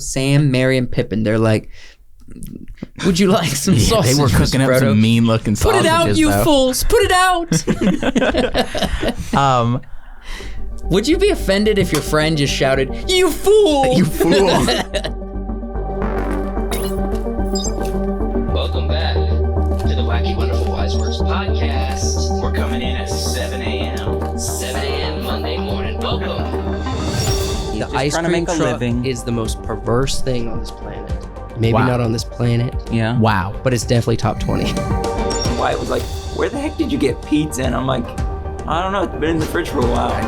Sam, Merry, and Pippin. They're like, would you like some sausages, They were cooking up some mean-looking sausages. Put it out, you fools! Put it out! Would you be offended if your friend just shouted, "You fool! You fool!" Welcome back to the Wacky Wonderful Wiseworks podcast. We're coming in at 7 a.m. 7 a.m. Monday morning. Welcome. The ice cream truck is the most perverse thing on this planet. Maybe not on this planet. Yeah. Wow. But it's definitely top 20. Wyatt was like, where the heck did you get pizza? And I'm like, I don't know, it's been in the fridge for a while.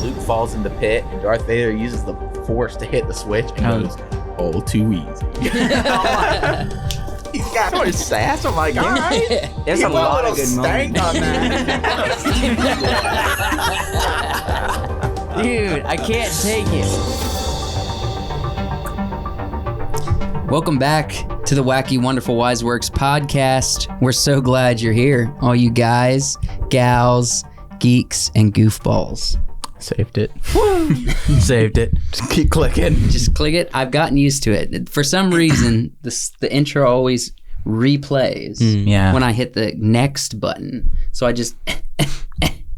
Luke falls in the pit, and Darth Vader uses the Force to hit the switch and goes, "Oh, too easy." He's got so much sass. I'm like, all right. There's a lot of good moments. On that. Dude, I can't take it. Welcome back to the Wacky Wonderful Wiseworks podcast. We're so glad you're here, all you guys, gals, geeks, and goofballs. Saved it. Saved it. Just keep clicking. Just click it. I've gotten used to it. For some reason, the intro always replays when I hit the next button. So I just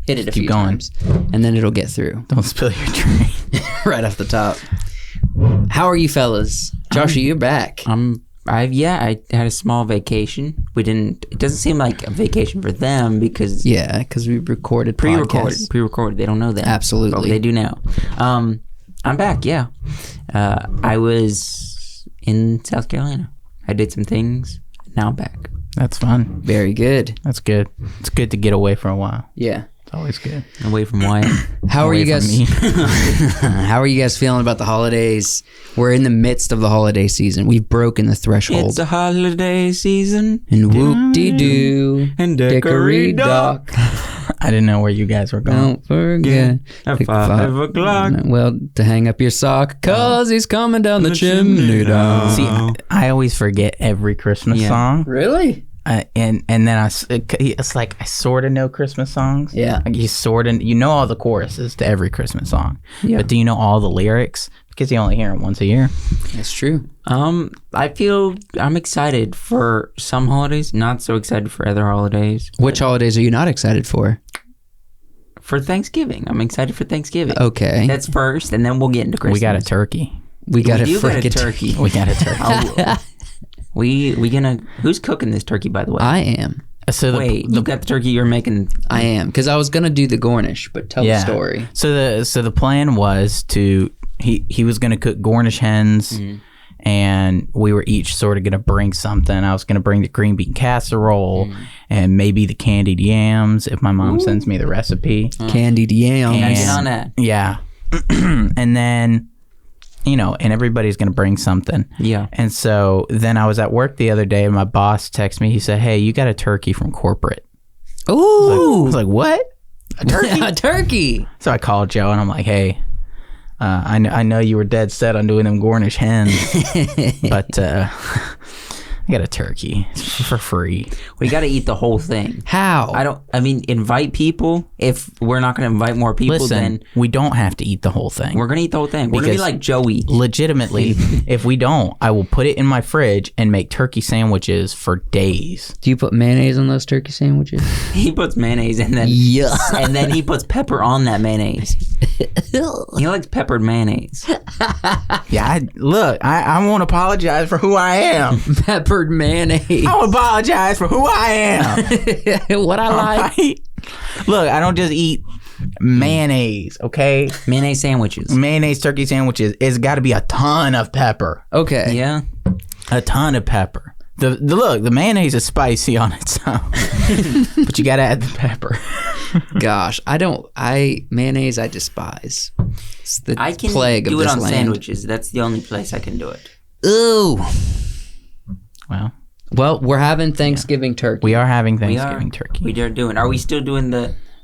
hit it a few times, and then it'll get through. Don't spill your drink. Right off the top. How are you fellas? Joshua, you're back. I had a small vacation. It doesn't seem like a vacation for them because we recorded podcasts. Pre-recorded. They don't know that. Absolutely. But they do now. I'm back, yeah. I was in South Carolina. I did some things. Now I'm back. That's fun. Very good. That's good. It's good to get away for a while. Yeah. It's always good. Away from Wyatt. How are you guys? How are you guys feeling about the holidays? We're in the midst of the holiday season. We've broken the threshold. It's a holiday season. And whoop-de-doo. And dickory-dock. I didn't know where you guys were going. Don't forget. At 5 o'clock. Well, to hang up your sock, 'cause he's coming down the chimney down. See, I always forget every Christmas song. Really? And then it's like I sort of know Christmas songs. Yeah. Like you know all the choruses to every Christmas song. Yeah. But do you know all the lyrics? Because you only hear them once a year. That's true. I feel I'm excited for some holidays, not so excited for other holidays. Which holidays are you not excited for? For Thanksgiving. I'm excited for Thanksgiving. Okay. That's first, and then we'll get into Christmas. We got a turkey. We got a do got a freaking turkey. We got a turkey. Who's cooking this turkey, by the way? I am. So you got the turkey you're making. I am, because I was gonna do the Gornish, but tell the story. So the plan was he was gonna cook Gornish hens, and we were each sort of gonna bring something. I was gonna bring the green bean casserole and maybe the candied yams if my mom sends me the recipe. Candied yams. Can I get on that? Yeah, and then. And everybody's going to bring something. Yeah. And so then I was at work the other day and my boss texted me. He said, "Hey, you got a turkey from corporate." Ooh. I was like, what? A turkey? A turkey. So I called Joe and I'm like, "Hey, I know you were dead set on doing them Gornish hens, but I got a turkey for free." We got to eat the whole thing. How? Invite people. If we're not going to invite more people, then we don't have to eat the whole thing. We're going to eat the whole thing. We're going to be like Joey. Legitimately, if we don't, I will put it in my fridge and make turkey sandwiches for days. Do you put mayonnaise on those turkey sandwiches? He puts mayonnaise and then and then he puts pepper on that mayonnaise. He likes peppered mayonnaise. Yeah, I won't apologize for who I am. Peppered mayonnaise. I won't apologize for who I am. What I like. Right? Look, I don't just eat mayonnaise, okay? Mayonnaise sandwiches. Mayonnaise turkey sandwiches. It's got to be a ton of pepper. Okay. Yeah. A ton of pepper. The mayonnaise is spicy on its own, but you got to add the pepper. Gosh, mayonnaise I despise. It's the I can plague do of it this on land. sandwiches. That's the only place I can do it. Ooh. Well, we're having Thanksgiving turkey. We are having Thanksgiving turkey. We are doing. Are we still doing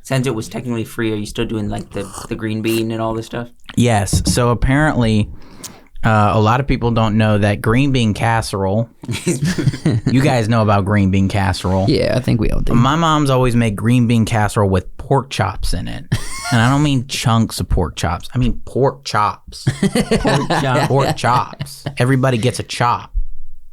since it was technically free, are you still doing like the green bean and all this stuff? Yes. So apparently, a lot of people don't know that green bean casserole. You guys know about green bean casserole. Yeah, I think we all do. My mom's always made green bean casserole with pork chops in it. And I don't mean chunks of pork chops. I mean pork chops. Pork chops. Everybody gets a chop.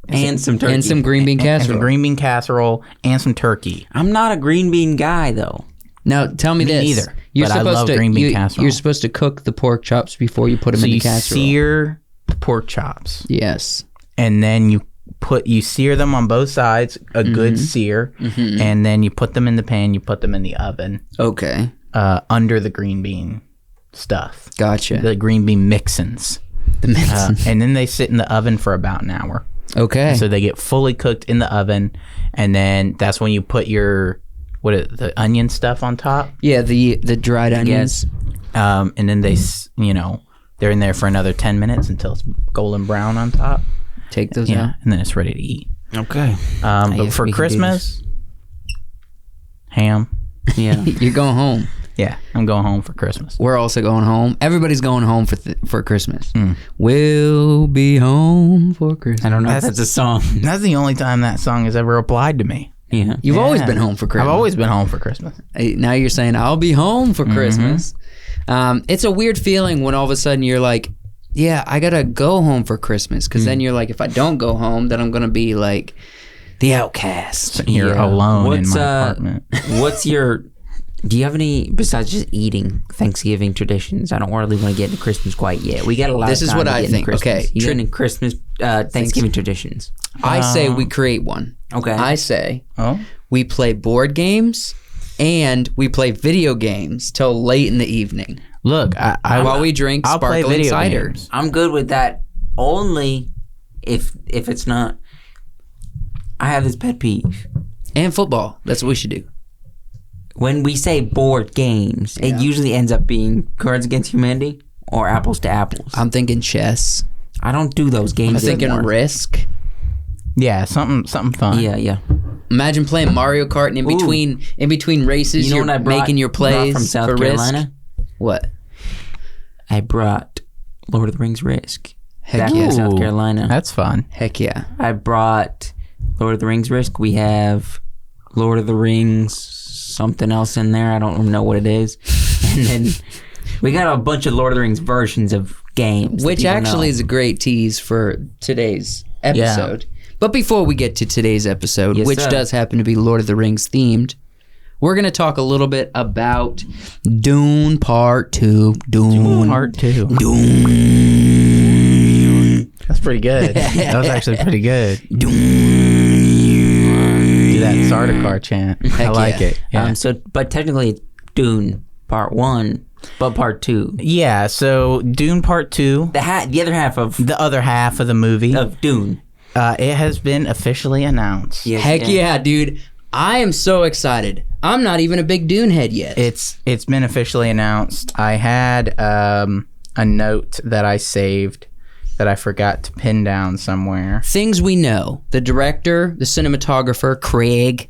And some turkey. And some green bean And casserole. some green bean casserole and some turkey. I'm not a green bean guy, though. Now, tell me this. Neither. But I love green bean casserole. You're supposed to cook the pork chops before you put them in the casserole. You sear the pork chops. Yes. And then you sear them on both sides, a good sear, and then you put them in the pan, you put them in the oven. Okay. Under the green bean stuff. Gotcha. The green bean mixins. The mixins. And then they sit in the oven for about an hour. Okay. So they get fully cooked in the oven, and then that's when you put your the onion stuff on top. Yeah, the dried onions. And then they're in there for another 10 minutes until it's golden brown on top. Take those out. And then it's ready to eat. Okay. But for Christmas, ham. Yeah. You're going home. Yeah, I'm going home for Christmas. We're also going home. Everybody's going home for Christmas. We'll be home for Christmas. I don't know if that's a song. That's the only time that song has ever applied to me. Yeah. You've always been home for Christmas. I've always been home for Christmas. Now you're saying, I'll be home for Christmas. It's a weird feeling when all of a sudden you're like, yeah, I got to go home for Christmas. Because then you're like, if I don't go home, then I'm going to be like the outcast. You're alone in my apartment. Do you have any, besides just eating, Thanksgiving traditions? I don't really want to get into Christmas quite yet. We got a lot This of is time what to I get into think. Christmas. Okay. You got any Christmas, Thanksgiving traditions? I say we create one. Okay. I say Oh? we play board games and we play video games till late in the evening. Look, While we drink I'll play sparkling video cider. games. I'm good with that only if it's not. I have this pet peeve. And football. That's what we should do. When we say board games, it usually ends up being Cards Against Humanity or Apples to Apples. I'm thinking chess. I don't do those I'm games thinking anymore. Risk. Yeah, something fun. Yeah. Imagine playing Mario Kart and in between races, You know you're what I brought, making your plays from South for Carolina? Risk. What? I brought Lord of the Rings Risk. Heck back yeah. in South Carolina. That's fun. Heck yeah. I brought Lord of the Rings Risk. We have Lord of the Rings something else in there. I don't know what it is. And then we got a bunch of Lord of the Rings versions of games. Which actually is a great tease for today's episode. Yeah. But before we get to today's episode, Yes, which sir. does happen to be Lord of the Rings themed, we're going to talk a little bit about Dune Part 2. Dune Part 2. Dune. That's pretty good. That was actually pretty good. Do that Sardaukar chant. I Heck like yeah. it. Yeah. But technically it's Dune Part 1, but Part 2. Yeah, so Dune Part 2, The other half of the other half of the movie, Dune. it has been officially announced. Yes, Heck yeah, dude. I am so excited. I'm not even a big Dune head yet. It's been officially announced. I had a note that I saved that I forgot to pin down somewhere. Things we know. The director, the cinematographer, Craig.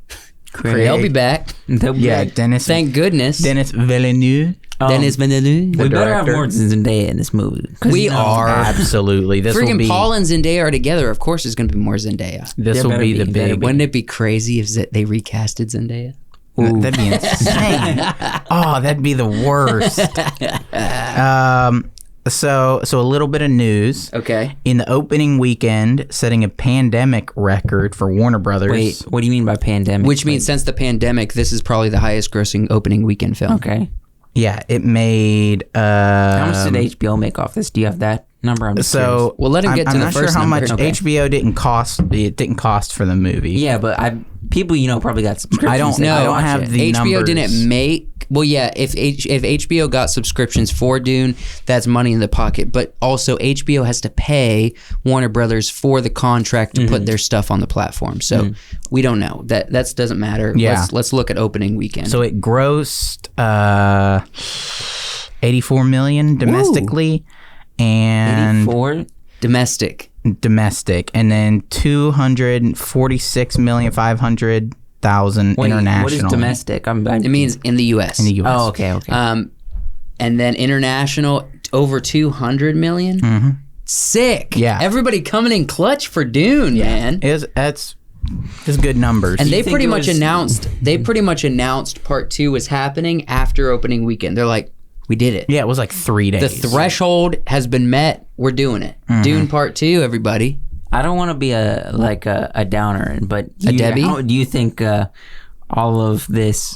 They'll be back. Dennis. Thank goodness. Dennis Villeneuve. Dennis Villeneuve. We better have director. more Zendaya in this movie. We are. Absolutely. This will Freaking be. Paul and Zendaya are together. Of course, there's going to be more Zendaya. This There will be better the be, better big. be. Wouldn't it be crazy if they recasted Zendaya? That'd be insane. Oh, that'd be the worst. So a little bit of news. Okay. In the opening weekend, setting a pandemic record for Warner Brothers. Wait, what do you mean by pandemic? Which means since the pandemic, this is probably the highest grossing opening weekend film. Okay. Yeah, it made. How much did HBO make off this? Do you have that number? I'm just curious. Well, let him get to I'm the not first sure how number. much Okay. HBO didn't cost. It didn't cost for the movie. Yeah, but people probably got subscriptions. I don't They know. I don't watch have it. the HBO numbers. didn't make. Well, yeah. If HBO got subscriptions for Dune, that's money in the pocket. But also, HBO has to pay Warner Brothers for the contract to put their stuff on the platform. So we don't know. That doesn't matter. Yeah. Let's look at opening weekend. So it grossed 84 million domestically, and 84? domestic. and then 246,500,000 Wait, international. what is domestic? It means in the U.S. in the U.S. Oh, okay. And then international over 200 million. Sick. Yeah. Everybody coming in clutch for Dune, man. That's good numbers. And they think pretty it much was- announced part 2 was happening after opening weekend. They're like, We did it. Yeah, it was like 3 days. The threshold has been met. We're doing it. Dune Part 2, everybody. I don't want to be a downer, but Debbie? How do you think all of this,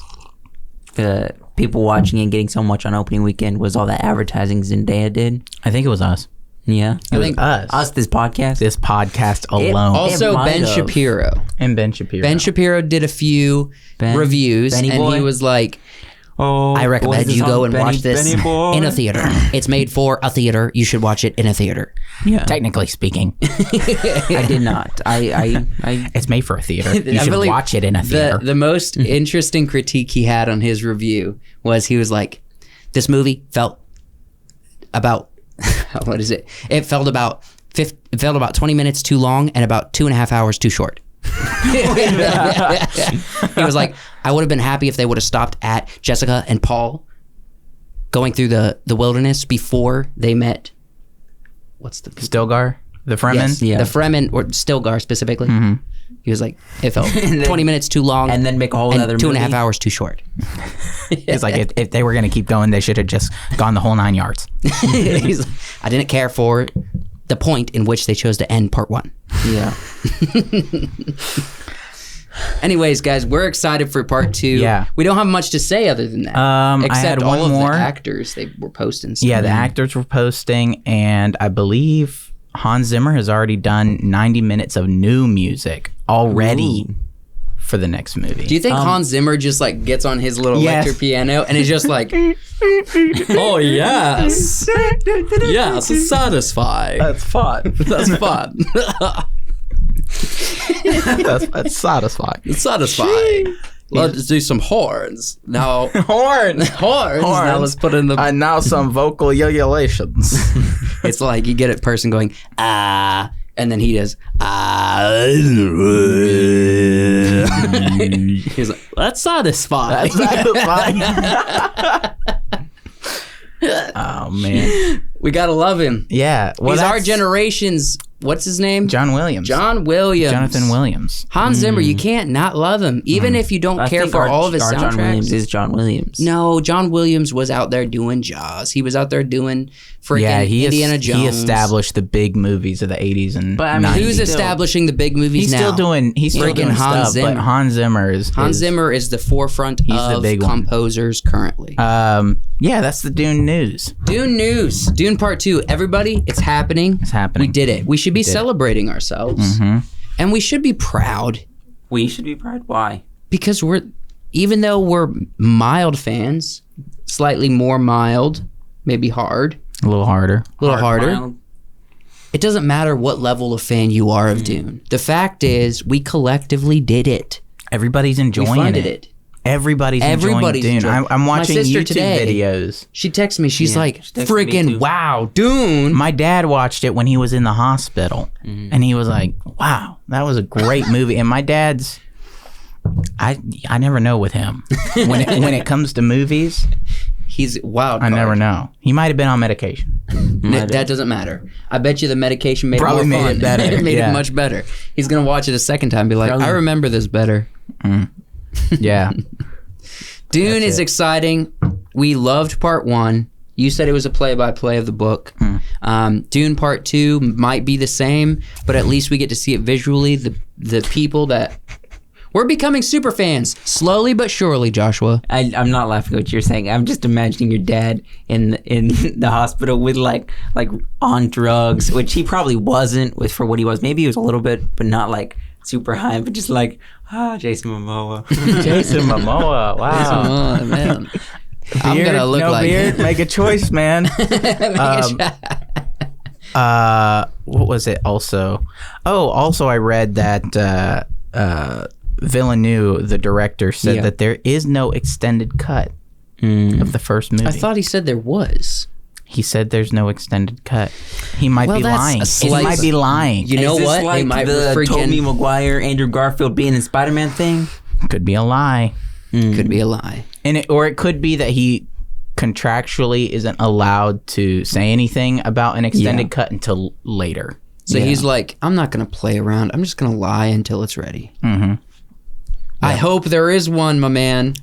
the people watching and getting so much on opening weekend, was all the advertising Zendaya did? I think it was us. Yeah, It was us. Us, this podcast. This podcast alone. Also, might Ben have. Shapiro. And Ben Shapiro. Ben Shapiro did a few reviews, Benny and boy? he was like, Oh, I recommend you go and watch this Benny boy. in a theater. It's made for a theater. You should watch it in a theater. Yeah, Technically speaking, I did not. I it's made for a theater. You I should believe watch it in a theater. The most interesting critique he had on his review was he was like, this movie felt about, what is it? It felt about 20 minutes too long and about 2.5 hours too short. He was like, I would have been happy if they would have stopped at Jessica and Paul going through the wilderness before they met. What's the Stilgar? The Fremen? Yes, Yeah. the Fremen, or Stilgar specifically. He was like, it felt 20 minminutes too long and then make a whole and other 2.5 movie. hours too short. It's like if they were going to keep going, they should have just gone the whole 9 yards. He's like, I didn't care for the point in which they chose to end part 1. Yeah. Anyways, guys, we're excited for part 2. Yeah. We don't have much to say other than that. I except had all one of more. the actors, they were posting stuff. Yeah, the actors were posting, and I believe Hans Zimmer has already done 90 minutes of new music already for the next movie. Do you think Hans Zimmer just like gets on his little Yes. electric piano and is just like, oh yes, yes, it's satisfying. That's fun. That's fun. That's satisfying. It's satisfying. Let's do some horns now. Horn. Horns. Now let's put in the. And now some vocal ululations. It's like you get a person going ah, and then he does ah. He's like, that's satisfying. Satisfying. Oh man. We gotta love him. Yeah. Well, He's our that's generation's. What's his name? John Williams. John Williams. Jonathan Williams. Hans Zimmer. You can't not love him, even if you don't I care think for our- all of his our soundtracks. John Williams is John Williams. No, John Williams was out there doing Jaws. He was out there doing freaking Yeah, Indiana Jones. he established the big movies of the 80s and But, I mean, 90s. Who's still- establishing the big movies He's now? still doing Freaking Hans stuff, but Zimmer. Hans Zimmer is Zimmer is the forefront the of big one. composers currently. Yeah, that's the Dune news. Dune news. Dune Part 2. Everybody, it's happening. It's happening. We did it. We should be celebrating ourselves. And we should be proud We should be proud. Why? because even though we're mild fans, slightly more mild, maybe hard, A little harder. a little harder. Mild. It doesn't matter what level of fan you are of Dune. The fact is, we collectively did it. Everybody's We enjoying funded it. Everybody's enjoying Dune. enjoying- I'm watching My sister YouTube today- videos. She texted me. She's Yeah, like, she texted me freaking too. wow, Dune. My dad watched it when he was in the hospital, and he was like, "Wow, that was a great movie." And my dad's, I never know with him when it comes to movies. He's wild. I never know. He might have been on medication. That doesn't matter. I bet you the medication made Probably it more made fun. it better, It made yeah. it much better. He's gonna watch it a second time and be like, Probably. I remember this better. Yeah, Dune That's is it. exciting. We loved part 1. You said it was a play-by-play of the book. Dune Part 2 might be the same, but at least we get to see it visually. The people that we're becoming super fans slowly but surely. Joshua, I'm not laughing at what you're saying. I'm just imagining your dad in the hospital with like on drugs, which he probably wasn't with for what he was. Maybe he was a little bit, but not like super high, but just like Jason Momoa. Jason Momoa. Wow. oh man, I'm gonna look no like beard. him. Make a choice, man. What was it? Also, I read that Villeneuve, the director, said that there is no extended cut of the first movie. I thought he said there was. He said there's no extended cut. He might be that's lying. a slight- He might be lying. You know Is this what? like They might the freaking Tobey Maguire, Andrew Garfield being in Spider-Man thing? Could be a lie. could be a lie. And it could be that he contractually isn't allowed to say anything about an extended cut until later. So he's like, I'm not gonna play around. I'm just gonna lie until it's ready. I hope there is one, my man.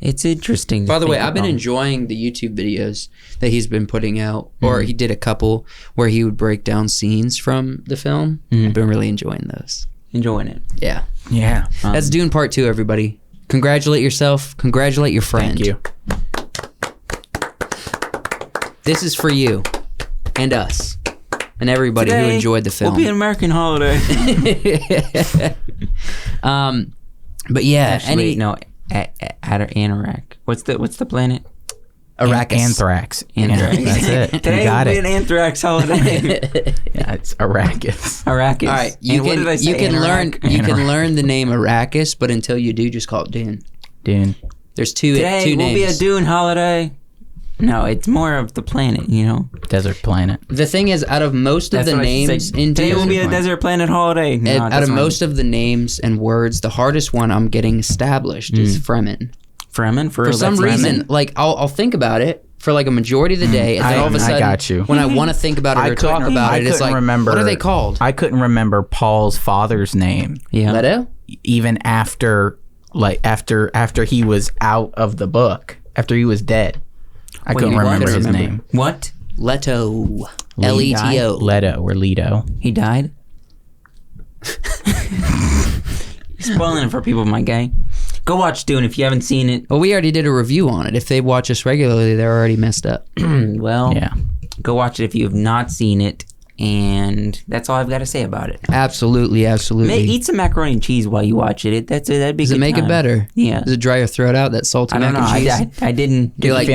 It's interesting. By the way, I've been enjoying the YouTube videos that he's been putting out, or he did a couple where he would break down scenes from the film. I've been really enjoying those. Enjoying it. Yeah. Yeah. That's Dune Part 2, everybody. Congratulate yourself. Congratulate your friend. Thank you. This is for you and us and everybody who enjoyed the film. Will be an American holiday. But yeah, Actually, Anorak. What's the planet? Arrakis. Anthrax. Anthrax. That's it. You Today got will be it. an Anthrax holiday. Yeah, it's Arrakis. Arrakis. All right, And what did I say? you can Anorak? learn the name Arrakis, but until you do, just call it Dune. Dune. There's two Today will names. be a Dune holiday. No, it's more of the planet, you know? Desert planet. The thing is, out of most of That's the what I should names say. in Today will Dune, be a desert planet holiday. No, out of that's most of the names and words, the hardest one I'm getting established is Fremen. Fremen? For some reason, like I'll think about it for like a majority of the day, and then all of a sudden, I got you. when I want to think about it or talk about it, it's like, remember, what are they called? I couldn't remember Paul's father's name. Yeah. Leto? Even after he was out of the book, after he was dead. I couldn't remember his name. What? Leto. L-E-T-O. Leto or Leto. He died? Spoiling it for people, my guy. Go watch Dune if you haven't seen it. Well, we already did a review on it. If they watch us regularly, they're already messed up. Well, Yeah. go watch it if you have not seen it. And that's all I've got to say about it. Absolutely. Eat some macaroni and cheese while you watch it. That'd be Does good it make time. it better? Yeah. Does it dry your throat out, that salty I don't mac know. and cheese? I didn't. You're like,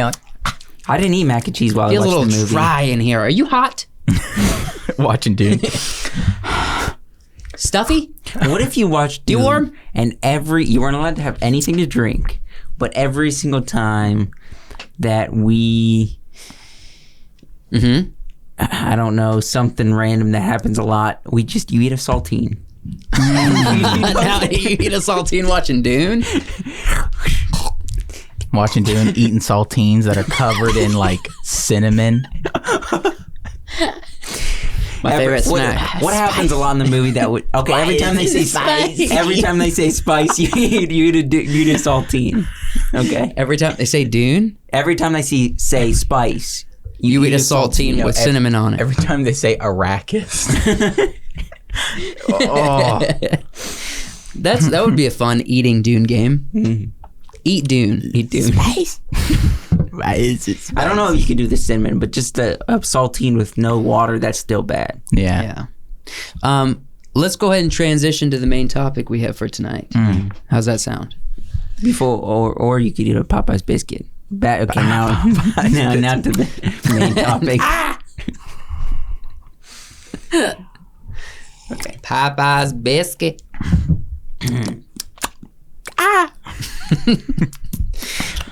I didn't eat mac and cheese while I feels watched a little the movie. dry in here. Are you hot? Watching Dune. Stuffy? What if you watched Dune You warm? and you weren't allowed to have anything to drink, but every single time that we, I don't know, something random that happens a lot, you eat a saltine. Now you eat a saltine watching Dune? Watching Dune, eating saltines that are covered in like cinnamon. My favorite snack. What happens a lot in the movie that would every time they say spice, every time they say spice, you eat a saltine. Okay. Every time they say Dune, Every time they say spice, you eat a saltine with cinnamon on it. Every time they say Arrakis. That would be a fun eating Dune game. Eat Dune. Eat Dune. Spice. Why is it spice? I don't know if you could do the cinnamon, but just a saltine with no water, that's still bad. Yeah. Let's go ahead and transition to the main topic we have for tonight. How's that sound? Or you could eat a Popeye's biscuit. Now to the main topic. Okay. Popeye's biscuit.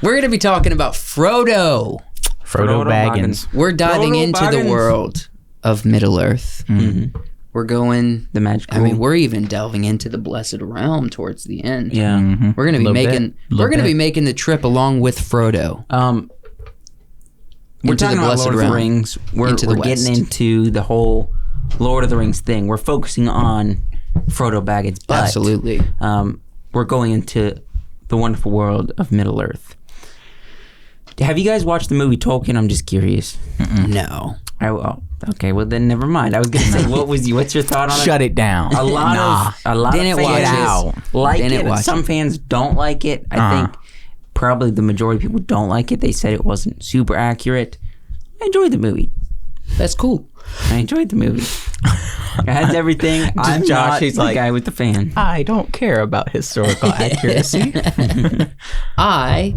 We're going to be talking about Frodo. Frodo Baggins. We're diving Frodo into Baggins. the world of Middle Earth. We're going The magical. I mean, we're even delving into the Blessed Realm towards the end. Yeah. We're going to be making the trip along with Frodo. We're into talking the about Blessed Lord of Realm. the Rings. We're Into the getting West. into the whole Lord of the Rings thing. We're focusing on Frodo Baggins, but Absolutely. we're going into the wonderful world of Middle Earth. Have you guys watched the movie Tolkien? I'm just curious. No. Okay, well then never mind. I was gonna say, what's your thought on it? Shut it down. A lot of Didn't fans watch it. like Didn't it. watch Some it. fans don't like it. I think probably the majority of people don't like it. They said it wasn't super accurate. I enjoyed the movie. That's cool. I enjoyed the movie. It has everything. I'm Josh, not he's the like- guy with the fan. I don't care about historical accuracy. I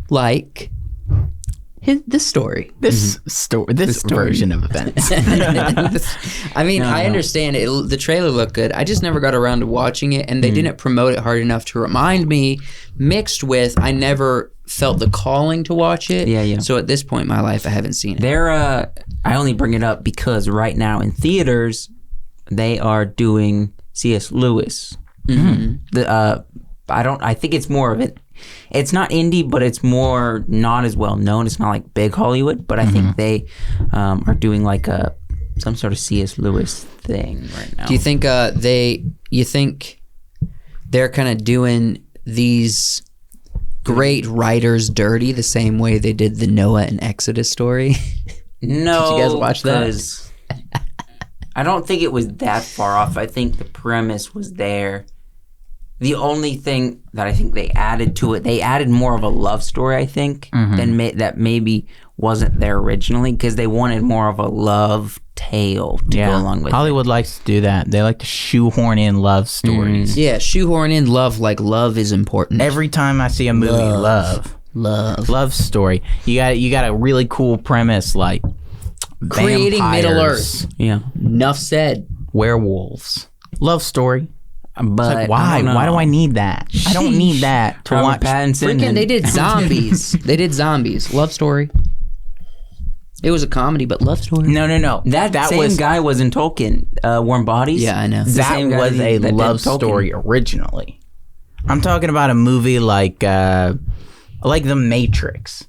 like this story. This story, this version of events. I mean, I understand it. The trailer looked good. I just never got around to watching it, and they didn't promote it hard enough to remind me, mixed with I never felt the calling to watch it. Yeah. So at this point in my life, I haven't seen it. I only bring it up because right now in theaters, they are doing C.S. Lewis. I think it's more of it. It's not indie, but it's more not as well known. It's not like big Hollywood, but I think they are doing like some sort of C.S. Lewis thing right now. Do you think you think they're kind of doing these great writers dirty the same way they did the Noah and Exodus story? No. Did you guys watch that? I don't think it was that far off. I think the premise was there. The only thing that I think they added to it, they added more of a love story, I think, than that maybe wasn't there originally, because they wanted more of a love tale to go along with Hollywood likes to do that. They like to shoehorn in love stories. Yeah, shoehorn in love like love is important. Every time I see a movie, love story. You got a really cool premise like creating vampires, Middle Earth. Yeah. Enough said. werewolves, love story. But like, why? Why do I need that? I don't need that to watch. Freaking, they did zombies. They did zombies. Love story. It was a comedy, but love story. No. That same was, guy was in Tolkien, Warm Bodies. Yeah, I know. That was a love story originally. I'm talking about a movie like The Matrix.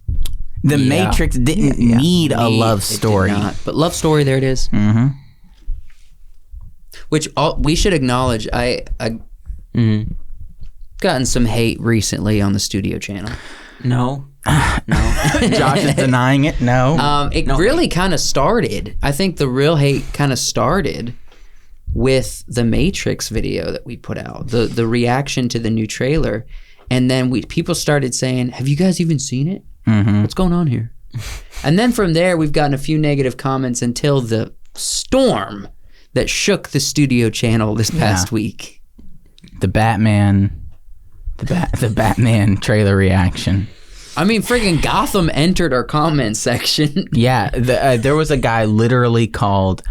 The Matrix didn't need a love story. But love story, there it is. Mm-hmm. Which we should acknowledge. I gotten some hate recently on the studio channel. No. Josh is denying it. No. It really kind of started. I think the real hate kind of started with the Matrix video that we put out. The reaction to the new trailer, and then people started saying, "Have you guys even seen it? What's going on here?" And then from there, we've gotten a few negative comments until the storm that shook the studio channel this past week. The Batman trailer reaction. I mean, friggin' Gotham entered our comment section. Yeah, there was a guy literally called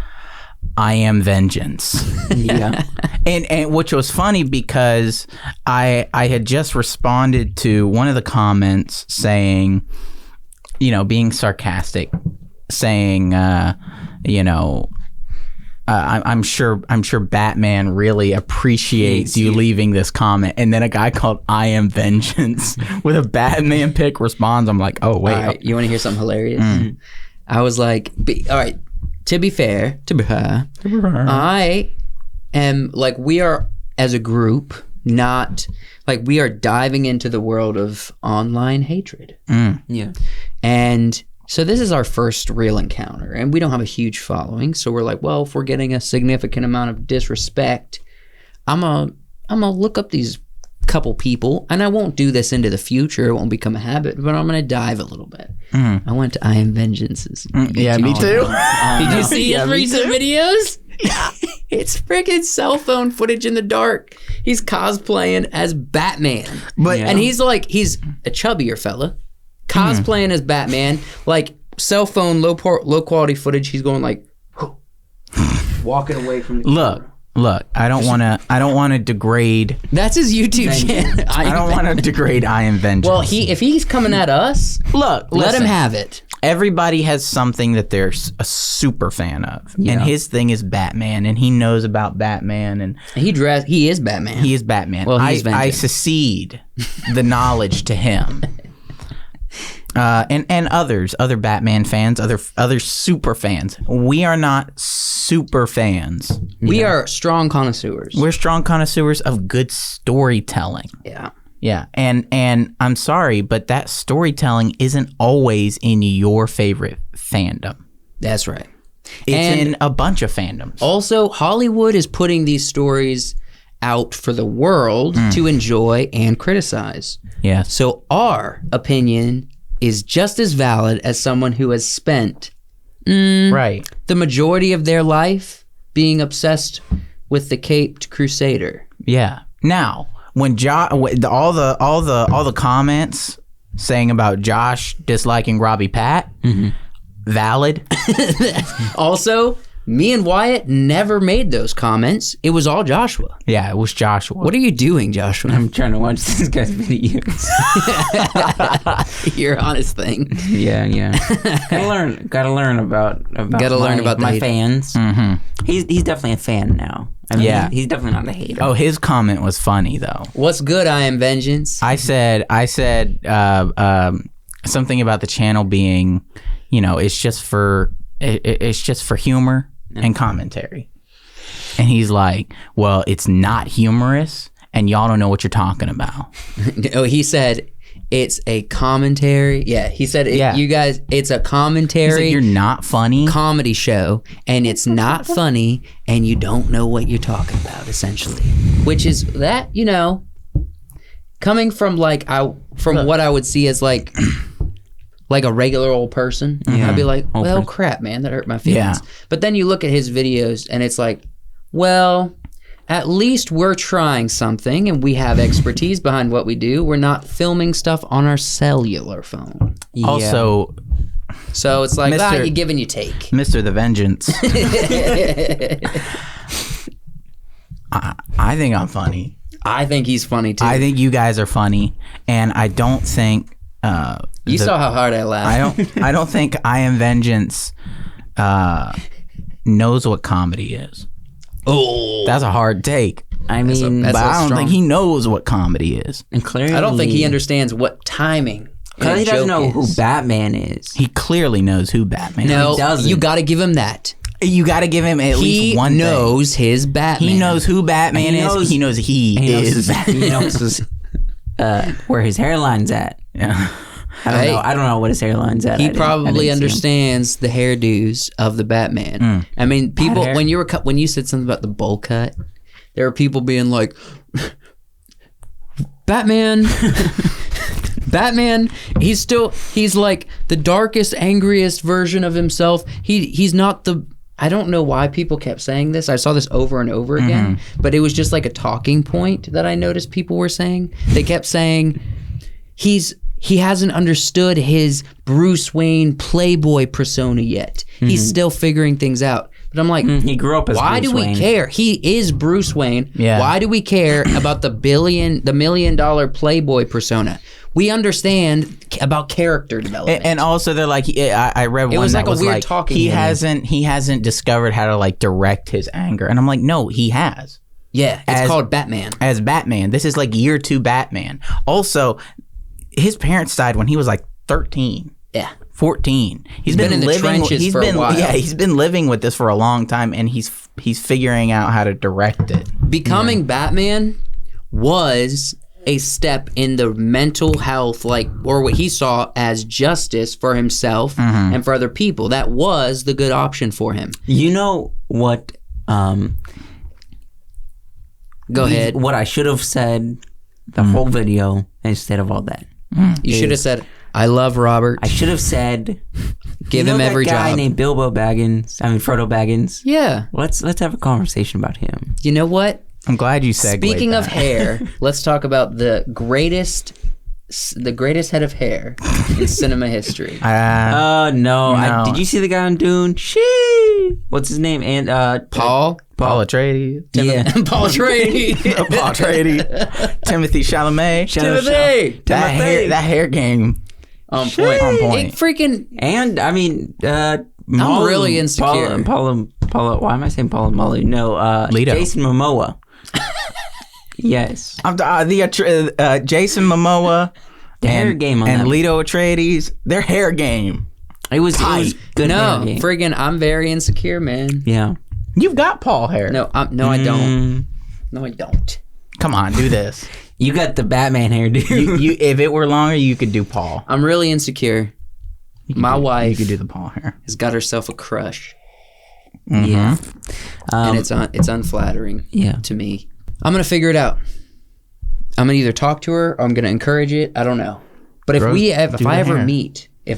"I Am Vengeance." Yeah, and which was funny because I had just responded to one of the comments saying, being sarcastic, saying, I'm sure Batman really appreciates you leaving this comment, and then a guy called "I Am Vengeance" with a Batman pic responds. I'm like, oh wait, all right, you want to hear something hilarious? I was like, all right. To be fair, I am like, we are as a group not like, we are diving into the world of online hatred. Yeah, and. So this is our first real encounter, and we don't have a huge following. So we're like, well, if we're getting a significant amount of disrespect, I'm gonna look up these couple people, and I won't do this into the future. It won't become a habit, but I'm gonna dive a little bit. I went to I Am Vengeance's. Yeah, me too. Did you see his recent videos? Yeah, it's freaking cell phone footage in the dark. He's cosplaying as Batman, and he's a chubbier fella. Cosplaying as Batman, like cell phone, low quality footage. He's going like, walking away from the camera. Look. I don't want to degrade. That's his YouTube channel. I don't want to degrade I Am Vengeance. Well, if he's coming at us, let him have it. Everybody has something that they're a super fan of, and his thing is Batman, and he knows about Batman, and he is Batman. He is Batman. Well, I secede the knowledge to him. And other Batman fans, other super fans. We are not super fans. We are strong connoisseurs. We're strong connoisseurs of good storytelling. Yeah. And I'm sorry, but that storytelling isn't always in your favorite fandom. That's right. It's in a bunch of fandoms. Also, Hollywood is putting these stories out for the world to enjoy and criticize. Yeah. So our opinion is just as valid as someone who has spent the majority of their life being obsessed with the Caped Crusader. Yeah. Now, when all the comments saying about Josh disliking Robbie Pat, valid. Also, me and Wyatt never made those comments. It was all Joshua. Yeah, it was Joshua. What are you doing, Joshua? I'm trying to watch this guy's videos. You're on his thing. Yeah. Gotta learn about my fans. He's definitely a fan now. I mean, he's definitely not a hater. Oh, his comment was funny though. What's good, I Am Vengeance? I said something about the channel being, it's just for humor and commentary. And he's like, well, it's not humorous and y'all don't know what you're talking about. Oh, he said, it's a commentary. Yeah, he said, you guys, it's a commentary. You're not funny. Comedy show, and it's not funny, and you don't know what you're talking about, essentially. Which is that, coming from what I would see as like a regular old person, I'd be like, well, crap, man, that hurt my feelings. Yeah. But then you look at his videos, and it's like, well, at least we're trying something and we have expertise behind what we do. We're not filming stuff on our cellular phone. Yeah. Also, so it's like, you give and you take. Mr. The Vengeance. I think I'm funny. I think he's funny too. I think you guys are funny, and I don't think you saw how hard I laughed. I don't think I Am Vengeance knows what comedy is. Oh, that's a hard take. I mean, but I don't think he knows what comedy is. And clearly, I don't think he understands what timing. Because he doesn't know who Batman is. He clearly knows who Batman is. No, he doesn't. You got to give him that. You got to give him at least one thing. He knows his Batman. He knows who Batman is. He knows he is Batman. He knows where his hairline's at. Yeah. I don't know what his hairline's at. He probably understands the hairdos of the Batman. I mean, people when you said something about the bowl cut, there were people being like, Batman, he's like the darkest, angriest version of himself. He's not the. I don't know why people kept saying this. I saw this over and over again, but it was just like a talking point that I noticed people were saying. They kept saying he hasn't understood his Bruce Wayne playboy persona yet. He's still figuring things out. But I'm like, he grew up as why Bruce do we Wayne. care? He is Bruce Wayne. Yeah. Why do we care about the $1 million playboy persona? We understand about character development. And also they're like, I read one it was that like was a weird like, talking he hasn't discovered how to like direct his anger. And I'm like, no, he has. Yeah, it's called Batman. As Batman. This is like year 2 Batman. Also, his parents died when he was like 13. Yeah. 14. He's been in the trenches for a while. Yeah, he's been living with this for a long time, and he's figuring out how to direct it. Becoming Batman was a step in the mental health, or what he saw as justice for himself and for other people. That was the good option for him. You know what? Go ahead. What I should have said the whole video instead of all that. You should have said, I love Robert. I should have said, give him every job. That guy named Frodo Baggins. Yeah. Let's have a conversation about him. You know what? I'm glad you segued. Speaking of hair, let's talk about the greatest head of hair in cinema history. No. Did you see the guy on Dune? What's his name? And Paul Atreides. Yeah. Paul Atreides. Timothy Chalamet. Timothy. That hair game. On point. It freaking. And I mean, I'm really insecure. Paula. Why am I saying Paula Mully? No, Leto. Jason Momoa. Yes. Jason Momoa. The hair game on and them. Leto Atreides. Their hair game. It was good. No, hair game. friggin', I'm very insecure, man. Yeah. You've got Paul hair. No, I don't. No, I don't. Come on, do this. You got the Batman hair, dude. You if it were longer, you could do Paul. I'm really insecure. My wife, you could do the Paul hair. Has got herself a crush. Yeah. And it's unflattering. Yeah. To me. I'm gonna figure it out. I'm gonna either talk to her or I'm gonna encourage it. I don't know. But if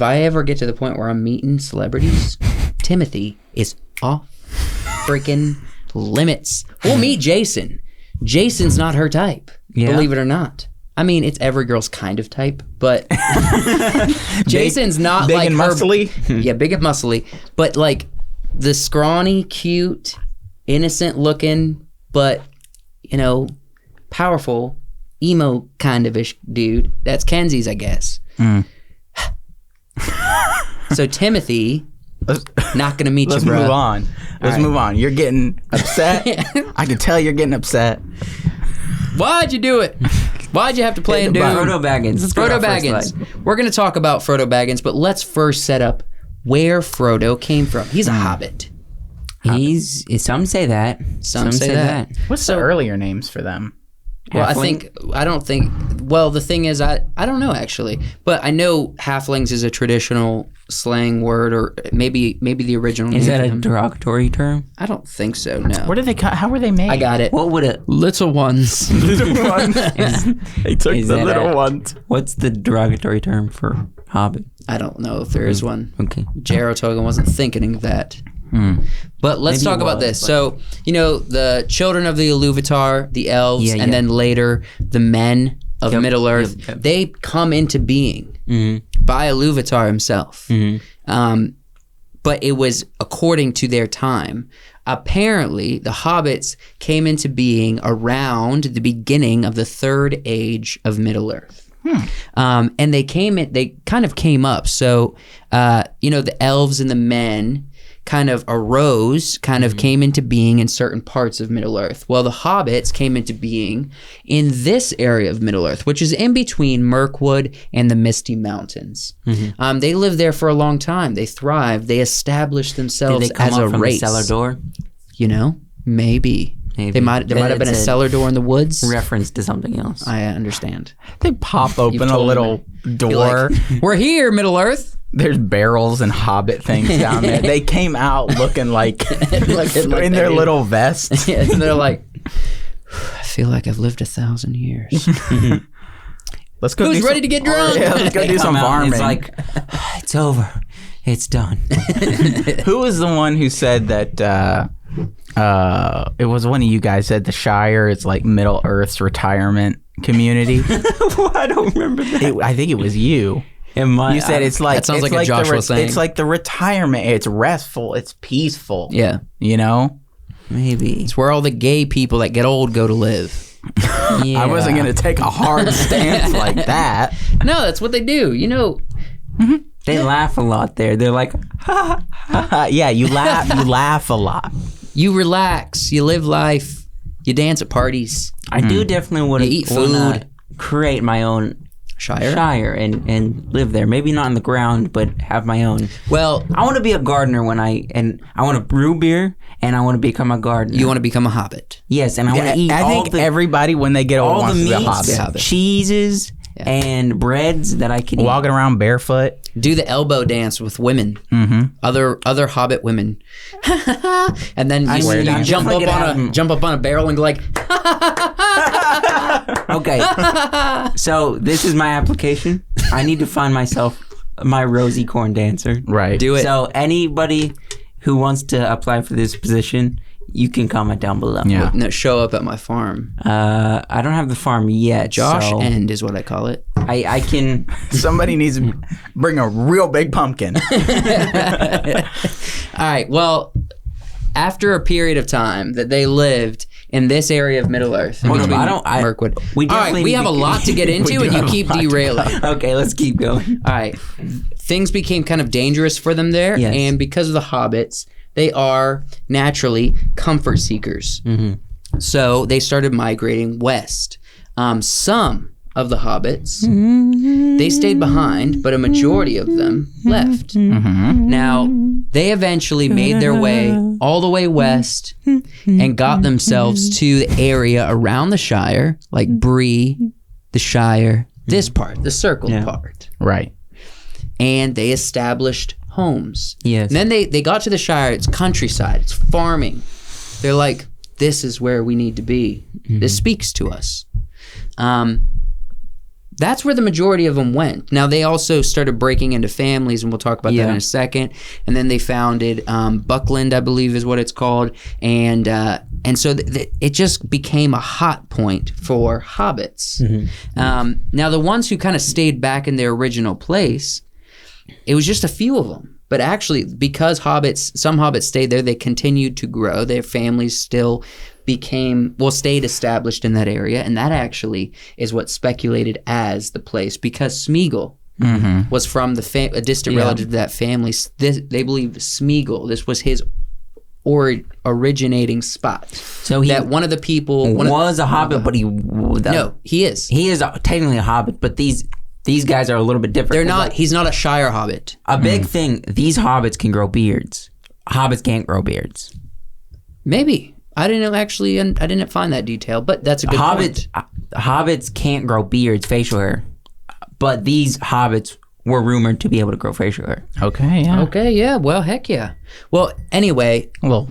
I ever get to the point where I'm meeting celebrities, Timothy is off freaking limits. We'll meet Jason. Jason's not her type. Yeah. Believe it or not. I mean, it's every girl's kind of type, but Jason's not big like and muscly. Yeah, big and muscly, but like the scrawny, cute, innocent-looking, but powerful, emo kind of ish dude. That's Kenzie's, I guess. So Timothy, not gonna meet you, bro. Let's move on. You're getting upset. I can tell you're getting upset. Why'd you do it? Why'd you have to play in Dune? Frodo Baggins. Frodo Baggins. We're gonna talk about Frodo Baggins, but let's first set up where Frodo came from. He's a hobbit. Some say that. Some say that. What's the earlier names for them? Well, I don't think. Well, the thing is, I don't know actually, but I know halflings is a traditional slang word, or maybe the original. Is that a derogatory term? I don't think so. No. Where did they? How were they made? I got it. What would it? Little ones. Little ones. They took is the that little ones. What's the derogatory term for Hobbit? I don't know if there is one. Okay. Jrr Tolkien wasn't thinking of that. But let's Maybe talk about this. So, the children of the Iluvatar, the elves, and then later the men of Middle Earth, they come into being by Iluvatar himself. But it was according to their time. Apparently, the hobbits came into being around the beginning of the Third Age of Middle Earth. And they kind of came up. So, the elves and the men kind of arose, came into being in certain parts of Middle Earth. Well, the hobbits came into being in this area of Middle Earth, which is in between Mirkwood and the Misty Mountains. They lived there for a long time. They thrived. They established themselves as a race. The cellar door? Maybe. There might have been a cellar door in the woods. Reference to something else. I understand. They pop open a little door. We're here, Middle Earth. There's barrels and Hobbit things down there. They came out looking like in their little vests. Yeah, and they're like, I feel like I've lived 1,000 years. Let's go. Who's ready to get drunk? Yeah, let's go do some farming. It's like, it's over. It's done. Who was the one who said that? It was one of you guys said the Shire is like Middle Earth's retirement community. I don't remember that. I think it was you. You said it's like that sounds like a Joshua saying. It's like the retirement. It's restful. It's peaceful. Yeah, maybe it's where all the gay people that get old go to live. Yeah. I wasn't gonna take a hard stance like that. No, that's what they do. They laugh a lot there. They're like, ha, ha, ha. Yeah, you laugh. You laugh a lot. You relax. You live life. You dance at parties. I do definitely want to eat food. Create my own Shire and live there. Maybe not in the ground, but have my own. Well, I want to be a gardener I want to brew beer and I want to become a gardener. You want to become a hobbit. Yes, and I want to eat I think everybody when they get old wants to be a hobbit. Cheeses and breads that I can eat. Walking around barefoot. Do the elbow dance with women. Other hobbit women. And then you jump up on a barrel and go like Okay. So this is my application. I need to find myself my rosy corn dancer. Right. Do it. So anybody who wants to apply for this position, you can comment down below. Yeah. No, show up at my farm. I don't have the farm yet. Josh End is what I call it. I can. Somebody needs to bring a real big pumpkin. All right. Well, after a period of time that they lived in this area of Middle Earth, Mirkwood. We have a lot to get into, and you keep derailing. Okay, let's keep going. All right. Things became kind of dangerous for them there, and because of the hobbits, they are naturally comfort seekers. So they started migrating west. Some of the hobbits, they stayed behind, but a majority of them left. Now, they eventually made their way all the way west and got themselves to the area around the Shire, like Bree, the Shire, this part, the circled part. Right. And they established homes. Yes. And then they got to the Shire. It's countryside. It's farming. They're like, this is where we need to be. This speaks to us. That's where the majority of them went. Now, they also started breaking into families, and we'll talk about that in a second. And then they founded Buckland, I believe is what it's called. And so it just became a hot point for hobbits. Now, the ones who kind of stayed back in their original place, it was just a few of them. But actually, because some hobbits stayed there, they continued to grow. Their families still stayed established in that area. And that actually is what speculated as the place, because Smeagol was from a distant relative of that family. They believed Smeagol, this was his originating spot. So that one of the people was a hobbit, but no, he is. He is technically a hobbit, but these guys are a little bit different. They're not. He's not a Shire hobbit. A big thing. These hobbits can grow beards. Hobbits can't grow beards. Maybe. I didn't find that detail, but that's a good point. hobbits can't grow beards, facial hair, but these hobbits were rumored to be able to grow facial hair. Okay, yeah. Okay, yeah. Well, heck yeah. Well, anyway, A little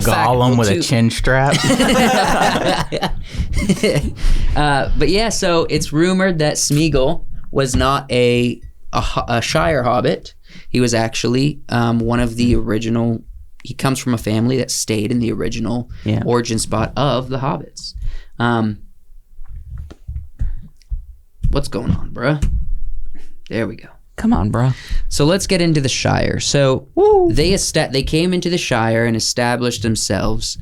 Gollum with a chin strap. But yeah, so it's rumored that Smeagol was not a Shire Hobbit. He was actually one of the original. He comes from a family that stayed in the original origin spot of the Hobbits. What's going on, bruh? There we go. Come on, bro. So let's get into the Shire. So they came into the Shire and established themselves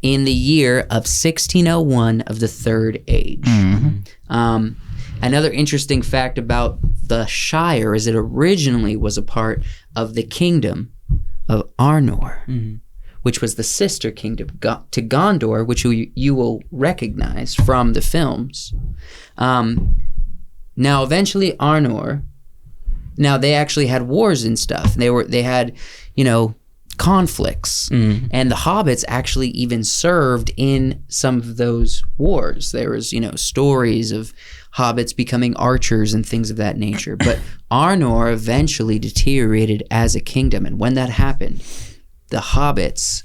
in the year of 1601 of the Third Age. Another interesting fact about the Shire is it originally was a part of the kingdom of Arnor, which was the sister kingdom to Gondor, which you will recognize from the films. Now, eventually, Arnor. Now they actually had wars and stuff. They had, conflicts, and the hobbits actually even served in some of those wars. There was, stories of hobbits becoming archers and things of that nature. But Arnor eventually deteriorated as a kingdom, and when that happened, the hobbits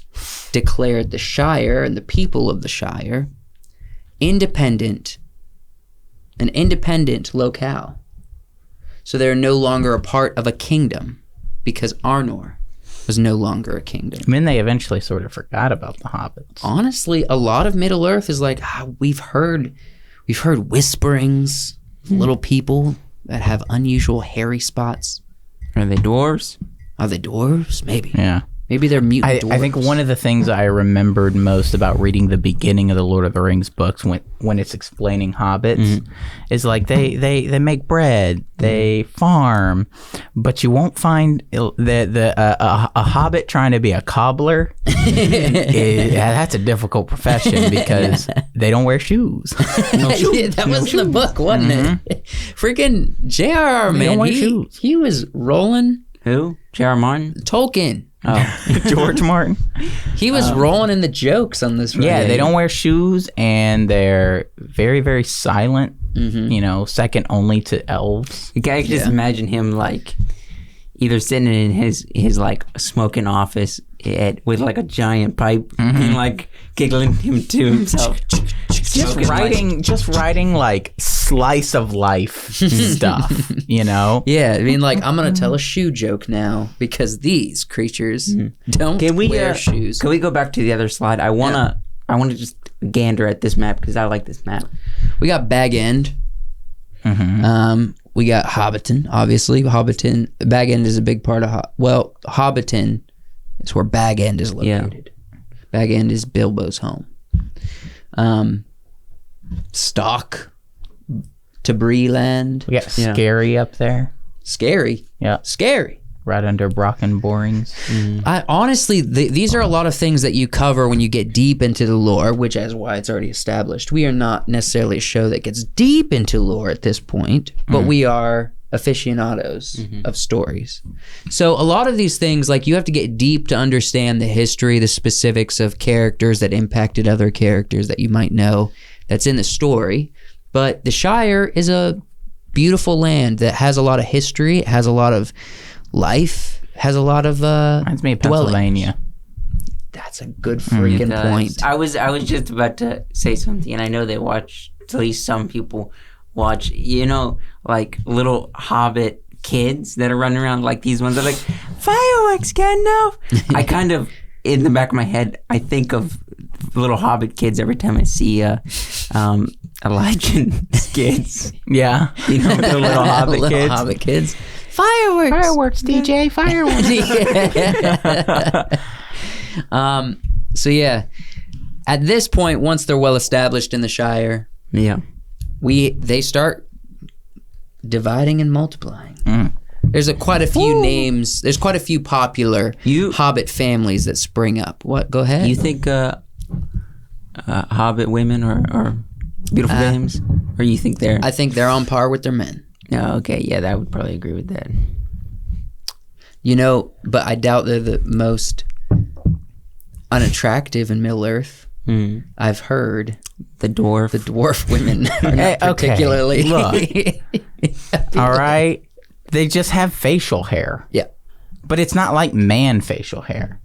declared the Shire and the people of the Shire an independent locale. So they're no longer a part of a kingdom because Arnor was no longer a kingdom. I mean, they eventually sort of forgot about the hobbits. Honestly, a lot of Middle Earth is like, we've heard whisperings, little people that have unusual hairy spots. Are they dwarves? Are they dwarves? Maybe. Yeah. Maybe they're mutant dwarves. I think one of the things I remembered most about reading the beginning of the Lord of the Rings books when it's explaining hobbits is like they make bread, they farm, but you won't find a hobbit trying to be a cobbler. That's a difficult profession because they don't wear shoes. That was in the book, wasn't it? Freaking Jrr, man. He was rolling. Who? Jrr Martin? Tolkien. Oh, George Martin. He was rolling in the jokes on this. Yeah, they don't wear shoes and they're very, very silent. Second only to elves. You can just imagine him like either sitting in his like smoking office with like a giant pipe and like giggling him to himself. Just writing like slice of life stuff, Yeah, I mean, like, I'm gonna tell a shoe joke now because these creatures don't wear shoes. Can we go back to the other slide? I wanna just gander at this map because I like this map. We got Bag End. We got Hobbiton, obviously. Bag End is a big part of Hobbiton is where Bag End is located. Bag End is Bilbo's home. Stock, Tabri land. We got Scary up there. Scary. Yeah. Scary. Right under Brock and Borings. Honestly, these are a lot of things that you cover when you get deep into the lore, which is why it's already established. We are not necessarily a show that gets deep into lore at this point, but we are aficionados of stories. So a lot of these things, like, you have to get deep to understand the history, the specifics of characters that impacted other characters that you might know that's in the story. But the Shire is a beautiful land that has a lot of history. It has a lot of life, has a lot of reminds me of Pennsylvania. That's a good freaking point. I was just about to say something, and I know they watch, at least some people watch, like little Hobbit kids that are running around, like these ones that are like, fireworks, Gandalf. I kind of, in the back of my head, I think of little Hobbit kids every time I see Elijah kids. Yeah. The little Hobbit little kids. Hobbit kids. Fireworks, DJ, fireworks. So yeah, at this point, once they're well established in the Shire, they start dividing and multiplying. There's quite a few names. There's quite a few popular Hobbit families that spring up. What? Go ahead. You think Hobbit women are beautiful dames, or you think they're? I think they're on par with their men. Oh, okay. Yeah, I would probably agree with that. But I doubt they're the most unattractive in Middle Earth. I've heard the dwarf women are not particularly. Okay. Look. All right. They just have facial hair. Yeah. But it's not like man facial hair.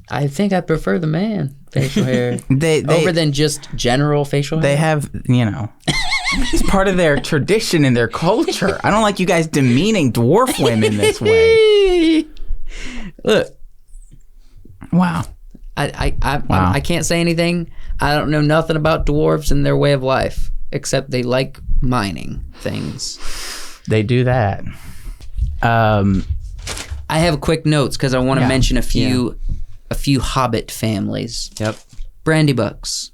I think I prefer the man facial hair They over than just general facial hair. They have, it's part of their tradition and their culture. I don't like you guys demeaning dwarf women this way. Look. Wow. I can't say anything. I don't know nothing about dwarves and their way of life, except they like mining things. They do that. I have quick notes because I want to mention a few Hobbit families. Yep. Brandy Bucks,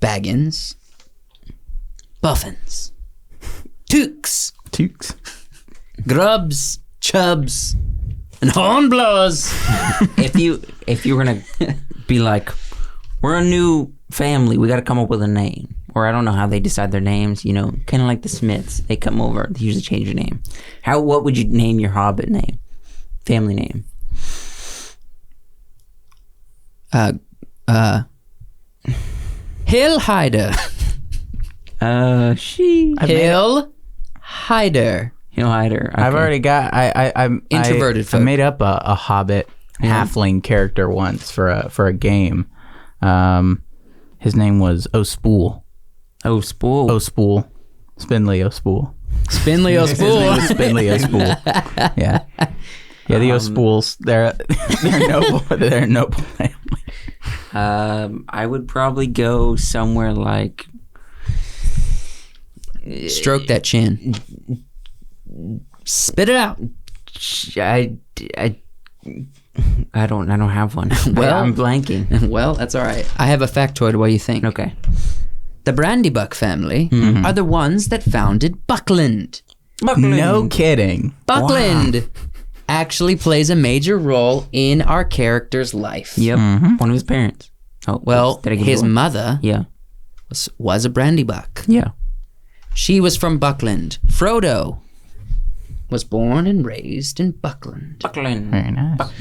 Baggins, Buffins, Tooks, Grubs, Chubs, and Hornblows. if you were gonna be like, we're a new family, we got to come up with a name. Or I don't know how they decide their names. Kind of like the Smiths. They come over. They usually change your name. What would you name your Hobbit name? Family name? Hill Hider. Hill Hider. Hill Hider. Okay. I've already got. I'm introverted. I made up a Hobbit halfling character once for a game. His name was O'Spool. O'Spool. Spindly O'Spool. Spindly O'Spool. His name was Spindly O'Spool. Yeah. Yeah, the O'Spools. They're noble. They're a noble family. I would probably go somewhere like. Stroke that chin. Spit it out. I don't have one. Well, I'm blanking. Well, that's all right. I have a factoid. What do you think? Okay. The Brandy Buck family are the ones that founded Buckland. No kidding. Buckland actually plays a major role in our character's life. Yep. One of his parents. Oh, well, his mother was a Brandy Buck. Yeah. She was from Buckland. Frodo was born and raised in Buckland. Buckland. Very nice.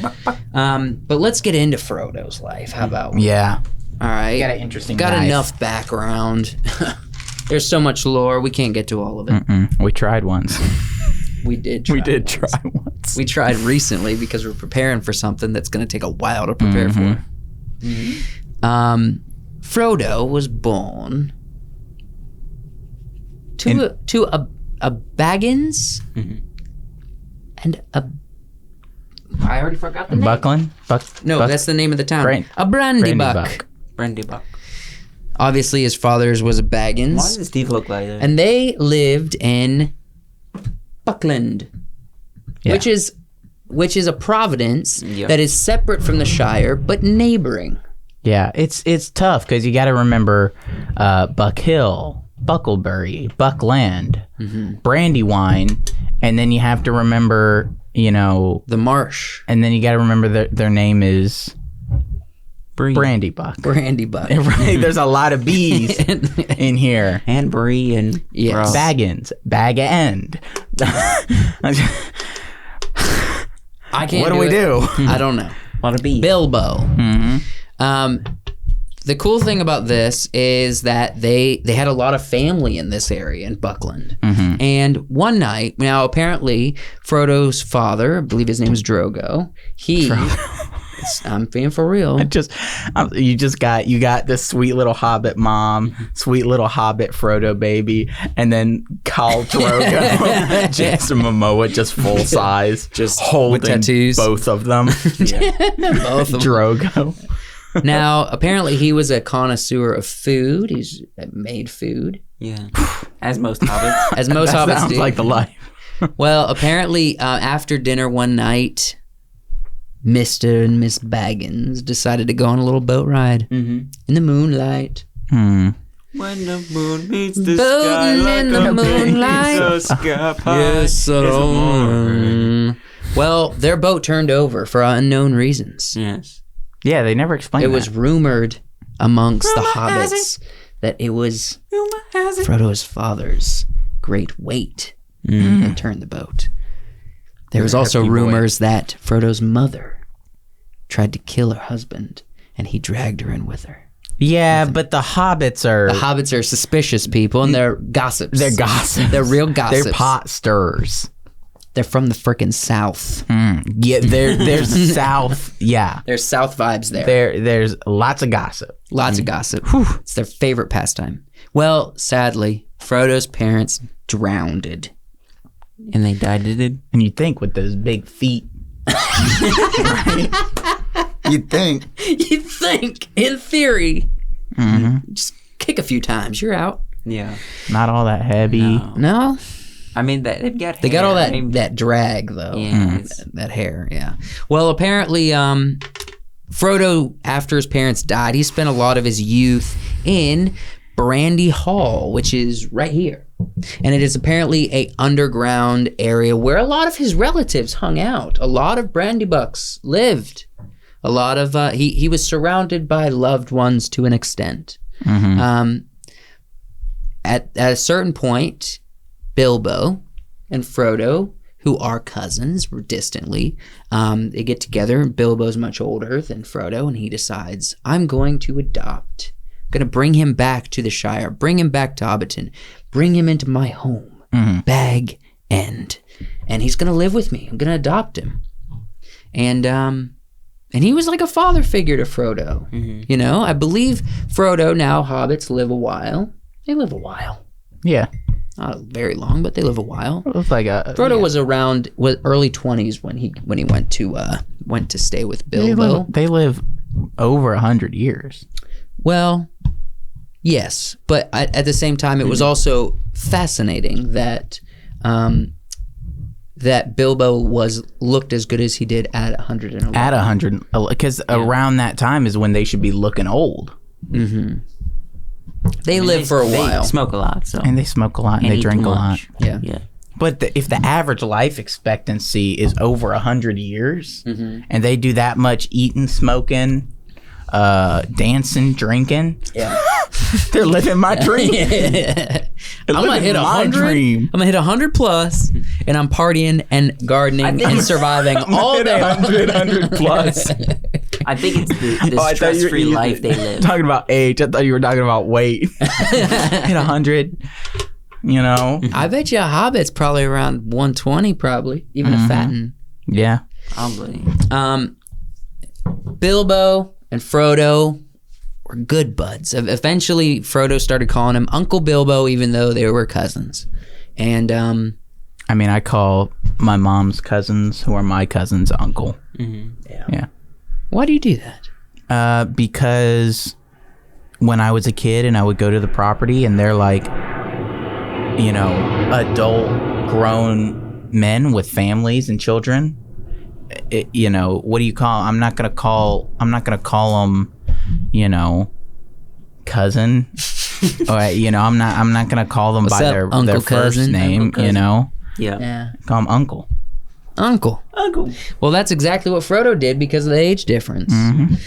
But let's get into Frodo's life. How about we? Yeah. All right. Got an interesting Got life. enough background. There's so much lore. We can't get to all of it. We tried once. We did try once. We tried recently because we're preparing for something that's going to take a while to prepare for. Frodo was born to a Baggins and a... I already forgot the name. Buckland? That's the name of the town. A Brandy Buck. Brandy Buck. Obviously, his father's was a Baggins. Why does Steve look like that? And they lived in Buckland, which is a province that is separate from the Shire but neighboring. Yeah, it's tough because you got to remember Buck Hill, Bucklebury, Buckland, Brandywine, and then you have to remember, the marsh, and then you got to remember their name is Brandy Buck. Brandy Buck. Right, there's a lot of B's in here. And Bree and Baggins, Bag End. I can't. What do we do? I don't know. A lot of B's. Bilbo. The cool thing about this is that they had a lot of family in this area in Buckland. And one night, now apparently Frodo's father, I believe his name is Drogo, I'm being for real. You got this sweet little Hobbit mom, sweet little Hobbit Frodo baby, and then Khal Drogo, Jason Momoa, just full size, just holding with tattoos. Both of them. Both of Drogo. Now, apparently he was a connoisseur of food. He's made food. Yeah. As most hobbits. As most hobbits sounds do. like the life. Well, apparently after dinner one night, Mr. and Miss Baggins decided to go on a little boat ride in the moonlight. When the moon meets the sky like in the moonlight. Yes, well, their boat turned over for unknown reasons. Yes. Yeah, they never explained it was rumored amongst the hobbits that it was Frodo's father's great weight that turned the boat. There was also rumors that Frodo's mother tried to kill her husband and he dragged her in with her. Yeah, but the hobbits are suspicious people, and they're gossips. They're gossips. They're real gossips. They're pot stirrers. They're from the frickin' South. Yeah, they're South. Yeah. There's South vibes there. There's lots of gossip. Lots of gossip. It's their favorite pastime. Well, sadly, Frodo's parents drowned. And they died. And you'd think with those big feet. Right? You'd think. You'd think, in theory. Just kick a few times, you're out. Yeah. Not all that heavy. No? I mean, they got all that drag, though. Yeah. That hair, yeah. Well, apparently, Frodo, after his parents died, he spent a lot of his youth in Brandy Hall, which is right here. And it is apparently a underground area where a lot of his relatives hung out. A lot of Brandybucks lived. A lot of he was surrounded by loved ones to an extent. At a certain point, Bilbo and Frodo, who are cousins distantly, they get together. Bilbo's much older than Frodo, and he decides, I'm going to bring him back to the Shire, bring him back to Hobbiton, bring him into my home, Bag End, and he's going to live with me. I'm going to adopt him. And he was like a father figure to Frodo. You know, I believe Frodo, now hobbits live a while. They live a while. Yeah. Not very long, but they live a while. It was like Frodo was around early 20s when he went to stay with Bilbo. They live over 100 years. Well, yes, but at the same time, it was also fascinating that that Bilbo looked as good as he did at 111. At 100, because around that time is when they should be looking old. They live for a while. They smoke a lot, so. And they smoke a lot, and they drink a lot. Yeah. But if the average life expectancy is over 100 years, and they do that much eating, smoking, dancing, drinking, they're living my dream. I'm gonna hit 100. I'm gonna hit 100 plus, and I'm partying and gardening and surviving all day. 100 plus. I think it's the stress-free life they live. Talking about age, I thought you were talking about weight. Hit 100. You know, I bet you a hobbit's probably around 120, probably even a fatten. Yeah, probably. Bilbo and Frodo were good buds. Eventually, Frodo started calling him Uncle Bilbo, even though they were cousins. And I mean, I call my mom's cousins, who are my cousins, uncle. Yeah. Why do you do that? Because when I was a kid and I would go to the property and they're like, you know, adult grown men with families and children, you know, what do you call? I'm not gonna call them, you know, cousin. Or, you know, I'm not gonna call them by their first cousin? name. You know, Yeah. Call them uncle. Uncle. Well, that's exactly what Frodo did because of the age difference. And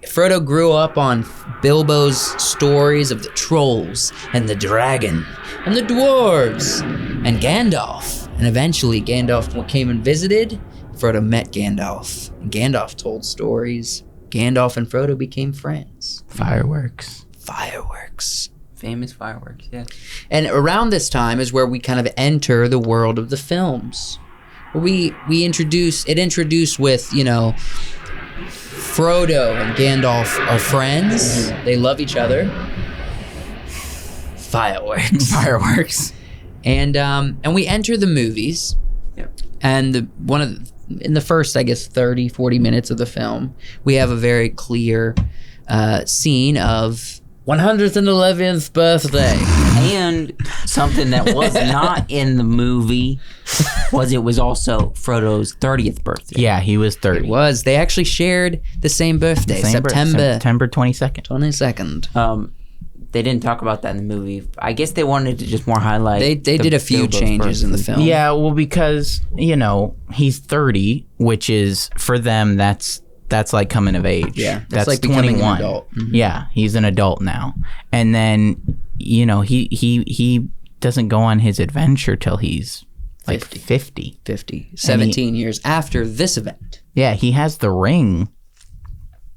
Frodo grew up on Bilbo's stories of the trolls and the dragon and the dwarves and Gandalf. And eventually Gandalf came and visited. Frodo met Gandalf. And Gandalf told stories. Gandalf and Frodo became friends. Fireworks. Famous fireworks, yeah. And around this time is where we kind of enter the world of the films. We introduce with, you know, Frodo and Gandalf are friends. They love each other. Fireworks. And we enter the movies. Yep. And in the first, I guess, 30, 40 minutes of the film, we have a very clear scene of 111th birthday. And something that was not in the movie was also Frodo's 30th birthday. Yeah, he was 30. It was. They actually shared the same birthday, September 22nd. They didn't talk about that in the movie. I guess they wanted to just more highlight. They did a few changes in the film. Yeah, well, because, you know, he's 30, which is, for them, that's like coming of age. Yeah, that's like 21. becoming an adult. Yeah, he's an adult now. And then, you know, he doesn't go on his adventure till he's like 50. 17 years after this event. Yeah, he has the ring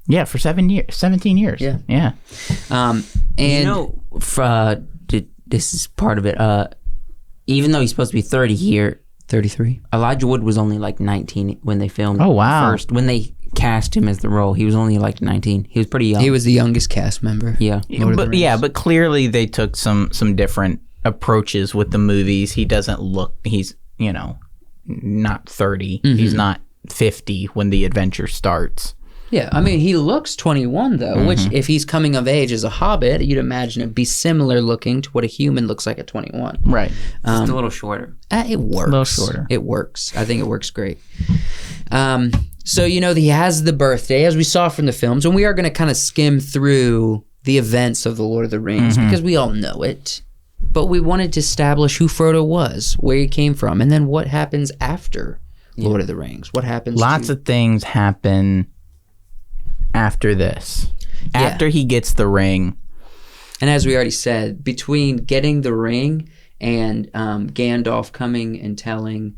Yeah, for 17 years. Yeah. And this is part of it. Even though he's supposed to be 30 here, 33. Elijah Wood was only like 19 when they filmed. Oh, wow. First, when they cast him as the role, he was only like 19. He was pretty young. He was the youngest cast member. Yeah. But clearly they took some different approaches with the movies. He doesn't look, he's, not 30. Mm-hmm. He's not 50 when the adventure starts. Yeah, I mean, he looks 21, though, which if he's coming of age as a hobbit, you'd imagine it'd be similar looking to what a human looks like at 21. Right. Just a little shorter. It works. A little shorter. It works. I think it works great. So, he has the birthday, as we saw from the films, and we are going to kind of skim through the events of The Lord of the Rings because we all know it. But we wanted to establish who Frodo was, where he came from, and then what happens after Lord of the Rings. What happens Lots of things happen after this. After he gets the ring. And as we already said, between getting the ring and Gandalf coming and telling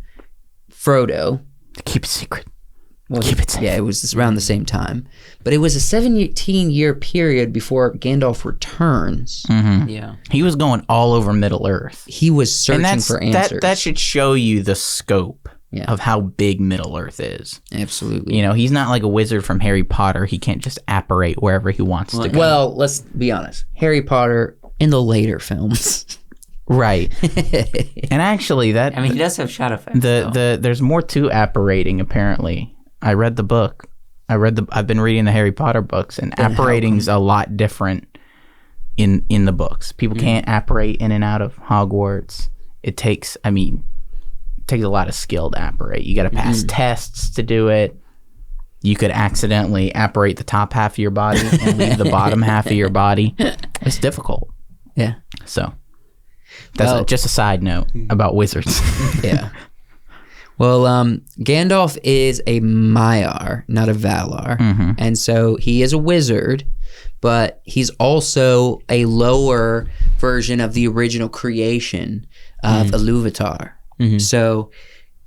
Frodo... Keep it secret. Well, keep it safe. Yeah, it was around the same time. But it was a 17-year period before Gandalf returns. Mm-hmm. Yeah. He was going all over Middle-earth. He was searching for answers. That should show you the scope of how big Middle-earth is. Absolutely. He's not like a wizard from Harry Potter. He can't just apparate wherever he wants to go. Well, let's be honest. Harry Potter in the later films. Right. And actually he does have shadow effects. There's more to apparating apparently. I read the book. I've been reading the Harry Potter books, and apparating's a lot different in the books. People can't apparate in and out of Hogwarts. It takes a lot of skill to apparate. You got to pass tests to do it. You could accidentally apparate the top half of your body and leave the bottom half of your body. It's difficult. Yeah. So that's just a side note about wizards. Yeah. Well, Gandalf is a Maiar, not a Valar. Mm-hmm. And so he is a wizard, but he's also a lower version of the original creation of Iluvatar. Mm-hmm. So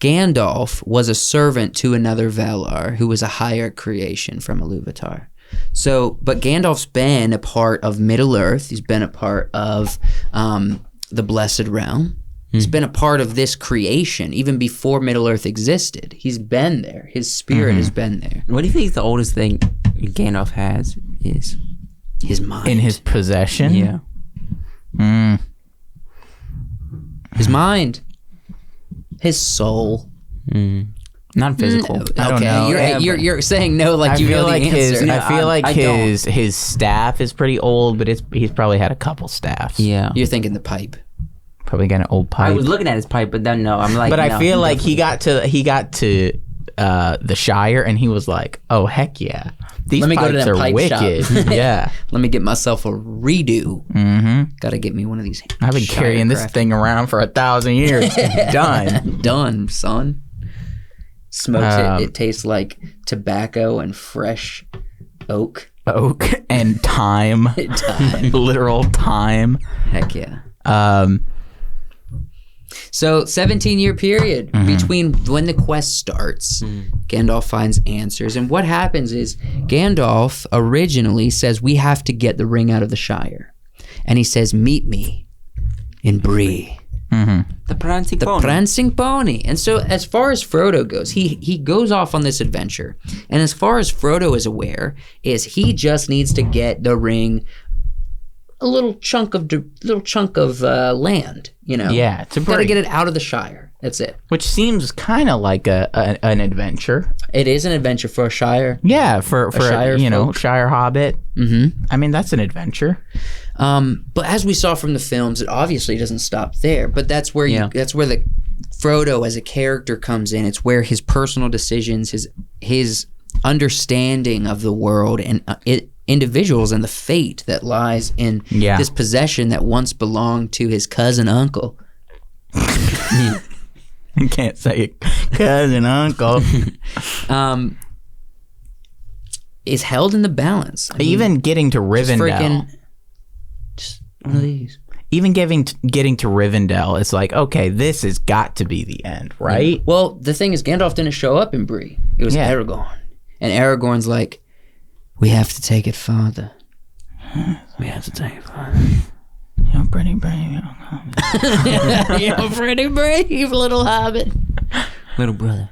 Gandalf was a servant to another Valar who was a higher creation from Iluvatar. So, but Gandalf's been a part of Middle-earth. He's been a part of the Blessed Realm. He's been a part of this creation even before Middle-earth existed. He's been there. His spirit has been there. What do you think the oldest thing Gandalf has is? His mind. In his possession? Yeah. His mind. His soul. Not physical. I don't know. You're saying no like you know the answer. I feel like his staff is pretty old, but he's probably had a couple staffs. Yeah. You're thinking the pipe. Probably got an old pipe. I was looking at his pipe, but then no, I'm like. But no, I feel like he got to the Shire, and he was like, "Oh heck yeah, these pipes are pipe wicked." Shop. Yeah, let me get myself a redo. Mm-hmm. Got to get me one of these. I've been carrying this thing around for 1,000 years. Done, son. Smokes it. It tastes like tobacco and fresh oak. And thyme. Literal thyme. Heck yeah. So 17-year period between when the quest starts, Gandalf finds answers. And what happens is Gandalf originally says, we have to get the ring out of the Shire. And he says, meet me in Bree. The prancing pony. And so as far as Frodo goes, he goes off on this adventure. And as far as Frodo is aware, is he just needs to get the ring, a little chunk of land, Yeah, to gotta get it out of the Shire. That's it. Which seems kind of like an adventure. It is an adventure for a Shire. Yeah, for a Shire, folk. Shire Hobbit. Mm-hmm. I mean, that's an adventure. But as we saw from the films, it obviously doesn't stop there. But that's where the Frodo as a character comes in. It's where his personal decisions, his understanding of the world and individuals and the fate that lies in this possession that once belonged to his cousin uncle. I can't say it. Cousin uncle. Is held in the balance. Even getting to Rivendell. Just one of these. Even getting to Rivendell, it's like, okay, this has got to be the end, right? Yeah. Well, the thing is, Gandalf didn't show up in Bree. It was Aragorn. And Aragorn's like, We have to take it farther. We have to take it farther. You're pretty brave, little hobbit. You're pretty brave, little hobbit. Little brother.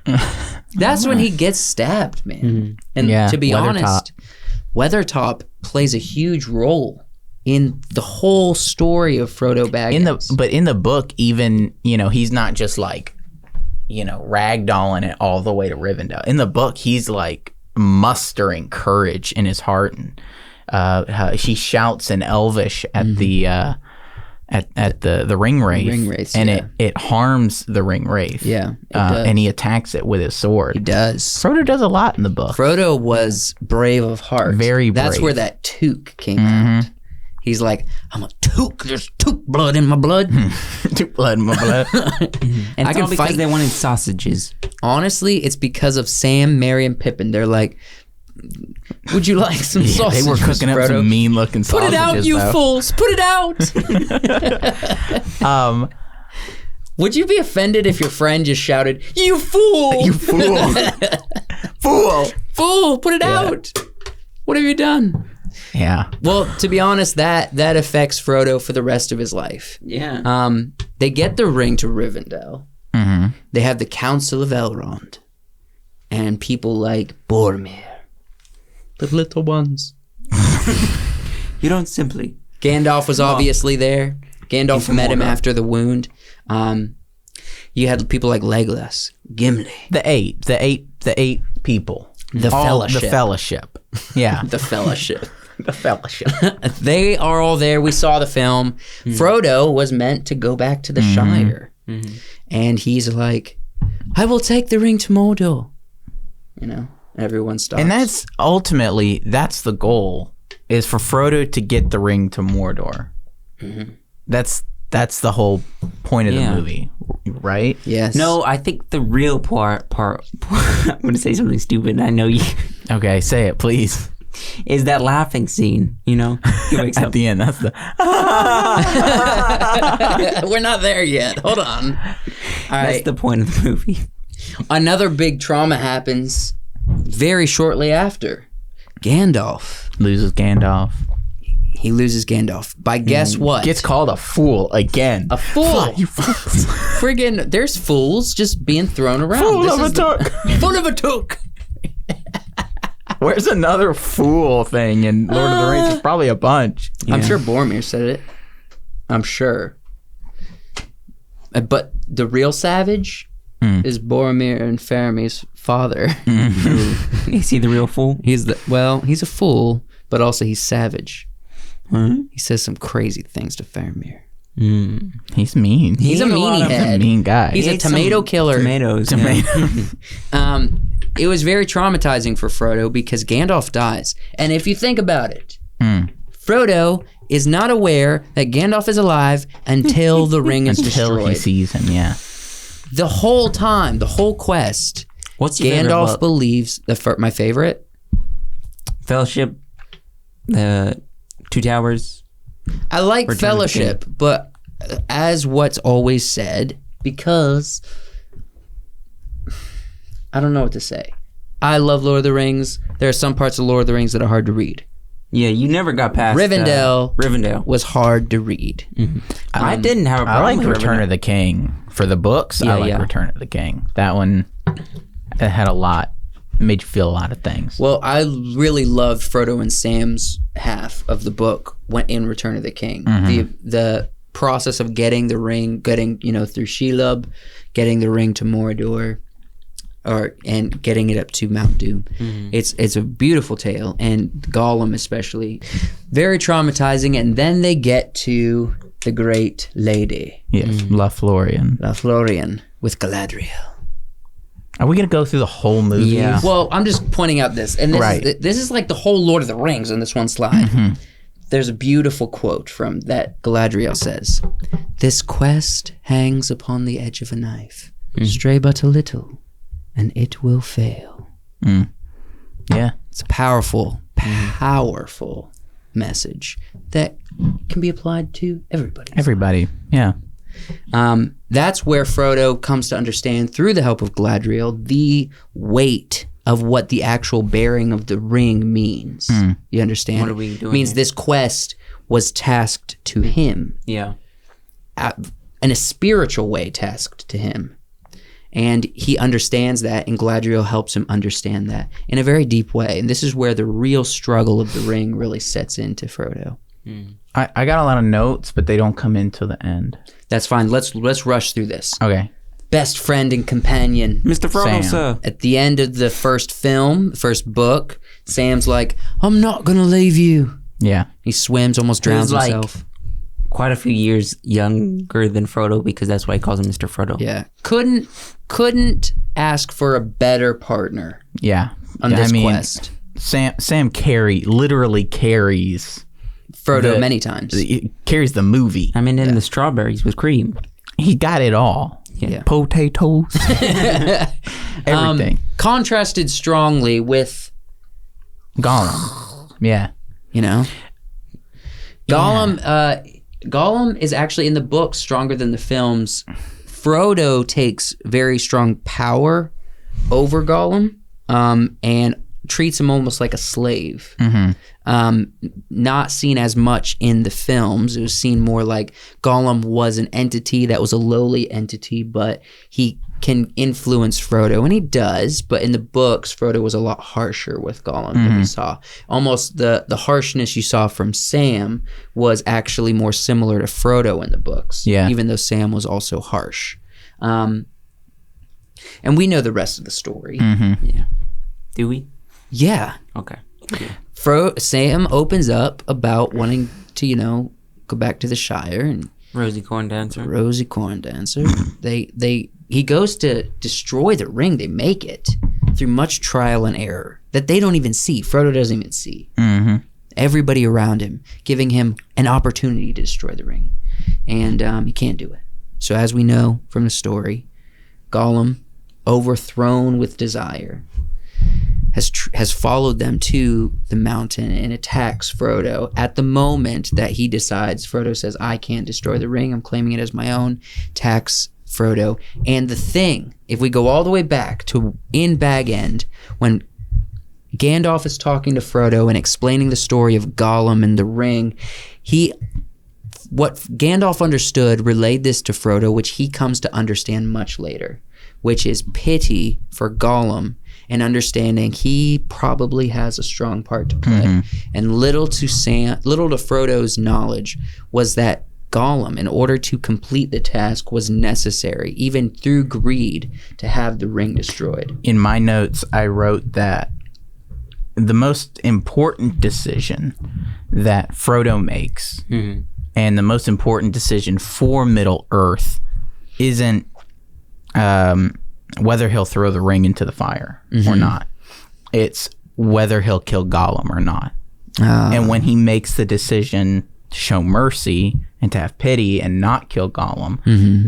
That's when he gets stabbed, man. Mm-hmm. And to be Weathertop. honest, Weathertop plays a huge role in the whole story of Frodo Baggins. But in the book, even, he's not just like, ragdolling it all the way to Rivendell. In the book, he's like mustering courage in his heart, and he shouts in Elvish at the ring wraith, and it harms the ring wraith. Yeah, it does. And he attacks it with his sword. He does. Frodo does a lot in the book. Frodo was brave of heart. Very brave. That's where that toque came out. He's like, I'm a toque. There's toque blood in my blood. Toque blood in my blood. And I it's can all because fight. they wanted sausages. Honestly, it's because of Sam, Merry, and Pippin. They're like, would you like some sausages, they were cooking up Frodo? some mean looking Put sausages. it out, you though. fools! Put it out! Would you be offended if your friend just shouted, "You fool! You fool! Fool! Fool! Put it out! What have you done?" Yeah. Well, to be honest, that affects Frodo for the rest of his life. Yeah. They get the ring to Rivendell. Mm-hmm. They have the Council of Elrond, and people like Boromir, the little ones. You don't simply. Gandalf was obviously there. Gandalf met him after the wound. You had people like Legolas, Gimli, The eight people. the Fellowship. The Fellowship. Yeah. The Fellowship. The Fellowship. They are all there. We saw the film. Frodo was meant to go back to the Shire. And he's like, I will take the ring to Mordor. Everyone stops. And that's ultimately, that's the goal, is for Frodo to get the ring to Mordor. That's the whole point of the movie, right? Yes. No, I think the real part I'm going to say something stupid. I know you. Okay, say it, please. Is that laughing scene, He wakes At up. the end, that's the... We're not there yet. Hold on. All That's right. the point of the movie. Another big trauma happens very shortly after. Gandalf. Loses Gandalf. He loses Gandalf. By guess what? Gets called a fool again. a fool. You fools. Friggin', there's fools just being thrown around. Fool This of a is took. Fool of a took. Where's another fool thing in Lord of the Rings? There's probably a bunch. I'm sure Boromir said it. I'm sure. But the real savage is Boromir and Faramir's father. Is he the real fool? He's a fool, but also he's savage. He says some crazy things to Faramir. He's mean. He's a meanie He's a head. mean guy. He's a ate tomato some killer. Tomatoes. It was very traumatizing for Frodo because Gandalf dies. And if you think about it, Frodo is not aware that Gandalf is alive until the ring is Until destroyed. he sees him, yeah. The whole time, the whole quest, What's your favorite Gandalf book? believes my favorite. Fellowship, the Two Towers. I like Return of the Fellowship, but as what's always said, because I don't know what to say. I love Lord of the Rings. There are some parts of Lord of the Rings that are hard to read. Yeah, you never got past Rivendell was hard to read. I didn't have a I problem like with Return of the King. For the books, I like Return of the King. That one, it had a lot. Made you feel a lot of things. Well, I really loved Frodo and Sam's half of the book in Return of the King. The process of getting the ring, through Shelob, getting the ring to Mordor, and getting it up to Mount Doom. It's a beautiful tale, and Gollum especially, very traumatizing. And then they get to the Great Lady, Yes, Lothlorien. Lothlorien, with Galadriel. Are we going to go through the whole movie? Yeah. Well, I'm just pointing out this, and this is like the whole Lord of the Rings in this one slide. There's a beautiful quote from that Galadriel says, "This quest hangs upon the edge of a knife. Stray but a little, and it will fail." Yeah. It's a powerful message that can be applied to everybody. Everybody. Yeah. That's where Frodo comes to understand, through the help of Galadriel, the weight of what the actual bearing of the ring means. You understand? What are we doing? It means here? this quest was tasked to him. Yeah. In a spiritual way tasked to him. And he understands that, and Galadriel helps him understand that in a very deep way. And this is where the real struggle of the ring really sets into Frodo. I got a lot of notes, but they don't come in till the end. That's fine. Let's rush through this. Okay. Best friend and companion. Mr. Frodo, Sam. sir. At the end of the first film, first book, Sam's like, I'm not going to leave you. Yeah. He swims, almost drowns like- himself. Quite a few years younger than Frodo because that's why he calls him Mr. Frodo. Yeah. Couldn't ask for a better partner Yeah. on this quest. Sam literally carries Frodo many times. He carries the movie. I mean, in the strawberries with cream. He got it all. Yeah. Potatoes. Everything. Contrasted strongly with, Gollum. Yeah. you know, Gollum. Gollum is actually in the books stronger than the films. Frodo takes very strong power over Gollum, and treats him almost like a slave. Not seen as much in the films. It was seen more like Gollum was an entity that was a lowly entity, but he can influence Frodo, and he does. But in the books, Frodo was a lot harsher with Gollum than we saw. Almost the harshness you saw from Sam was actually more similar to Frodo in the books. Yeah. Even though Sam was also harsh. And we know the rest of the story. Yeah. Do we? Yeah. Okay. Sam opens up about wanting to, go back to the Shire, and Rosie Corn Dancer. Rosie Corn Dancer. He goes to destroy the ring. They make it through much trial and error that they don't even see. Frodo doesn't even see. Everybody around him giving him an opportunity to destroy the ring, and he can't do it. So as we know from the story, Gollum, overthrown with desire, has followed them to the mountain and attacks Frodo at the moment that he decides. Frodo says, I can't destroy the ring, I'm claiming it as my own. Attacks Frodo. And the thing, if we go all the way back to in Bag End, when Gandalf is talking to Frodo and explaining the story of Gollum and the ring, what Gandalf understood relayed this to Frodo, which he comes to understand much later, which is pity for Gollum and understanding he probably has a strong part to play. And little to Frodo's knowledge was that Gollum, in order to complete the task, was necessary, even through greed, to have the ring destroyed. In my notes, I wrote that the most important decision that Frodo makes, and the most important decision for Middle-earth, isn't whether he'll throw the ring into the fire or not. It's whether he'll kill Gollum or not. And when he makes the decision to show mercy and to have pity and not kill Gollum,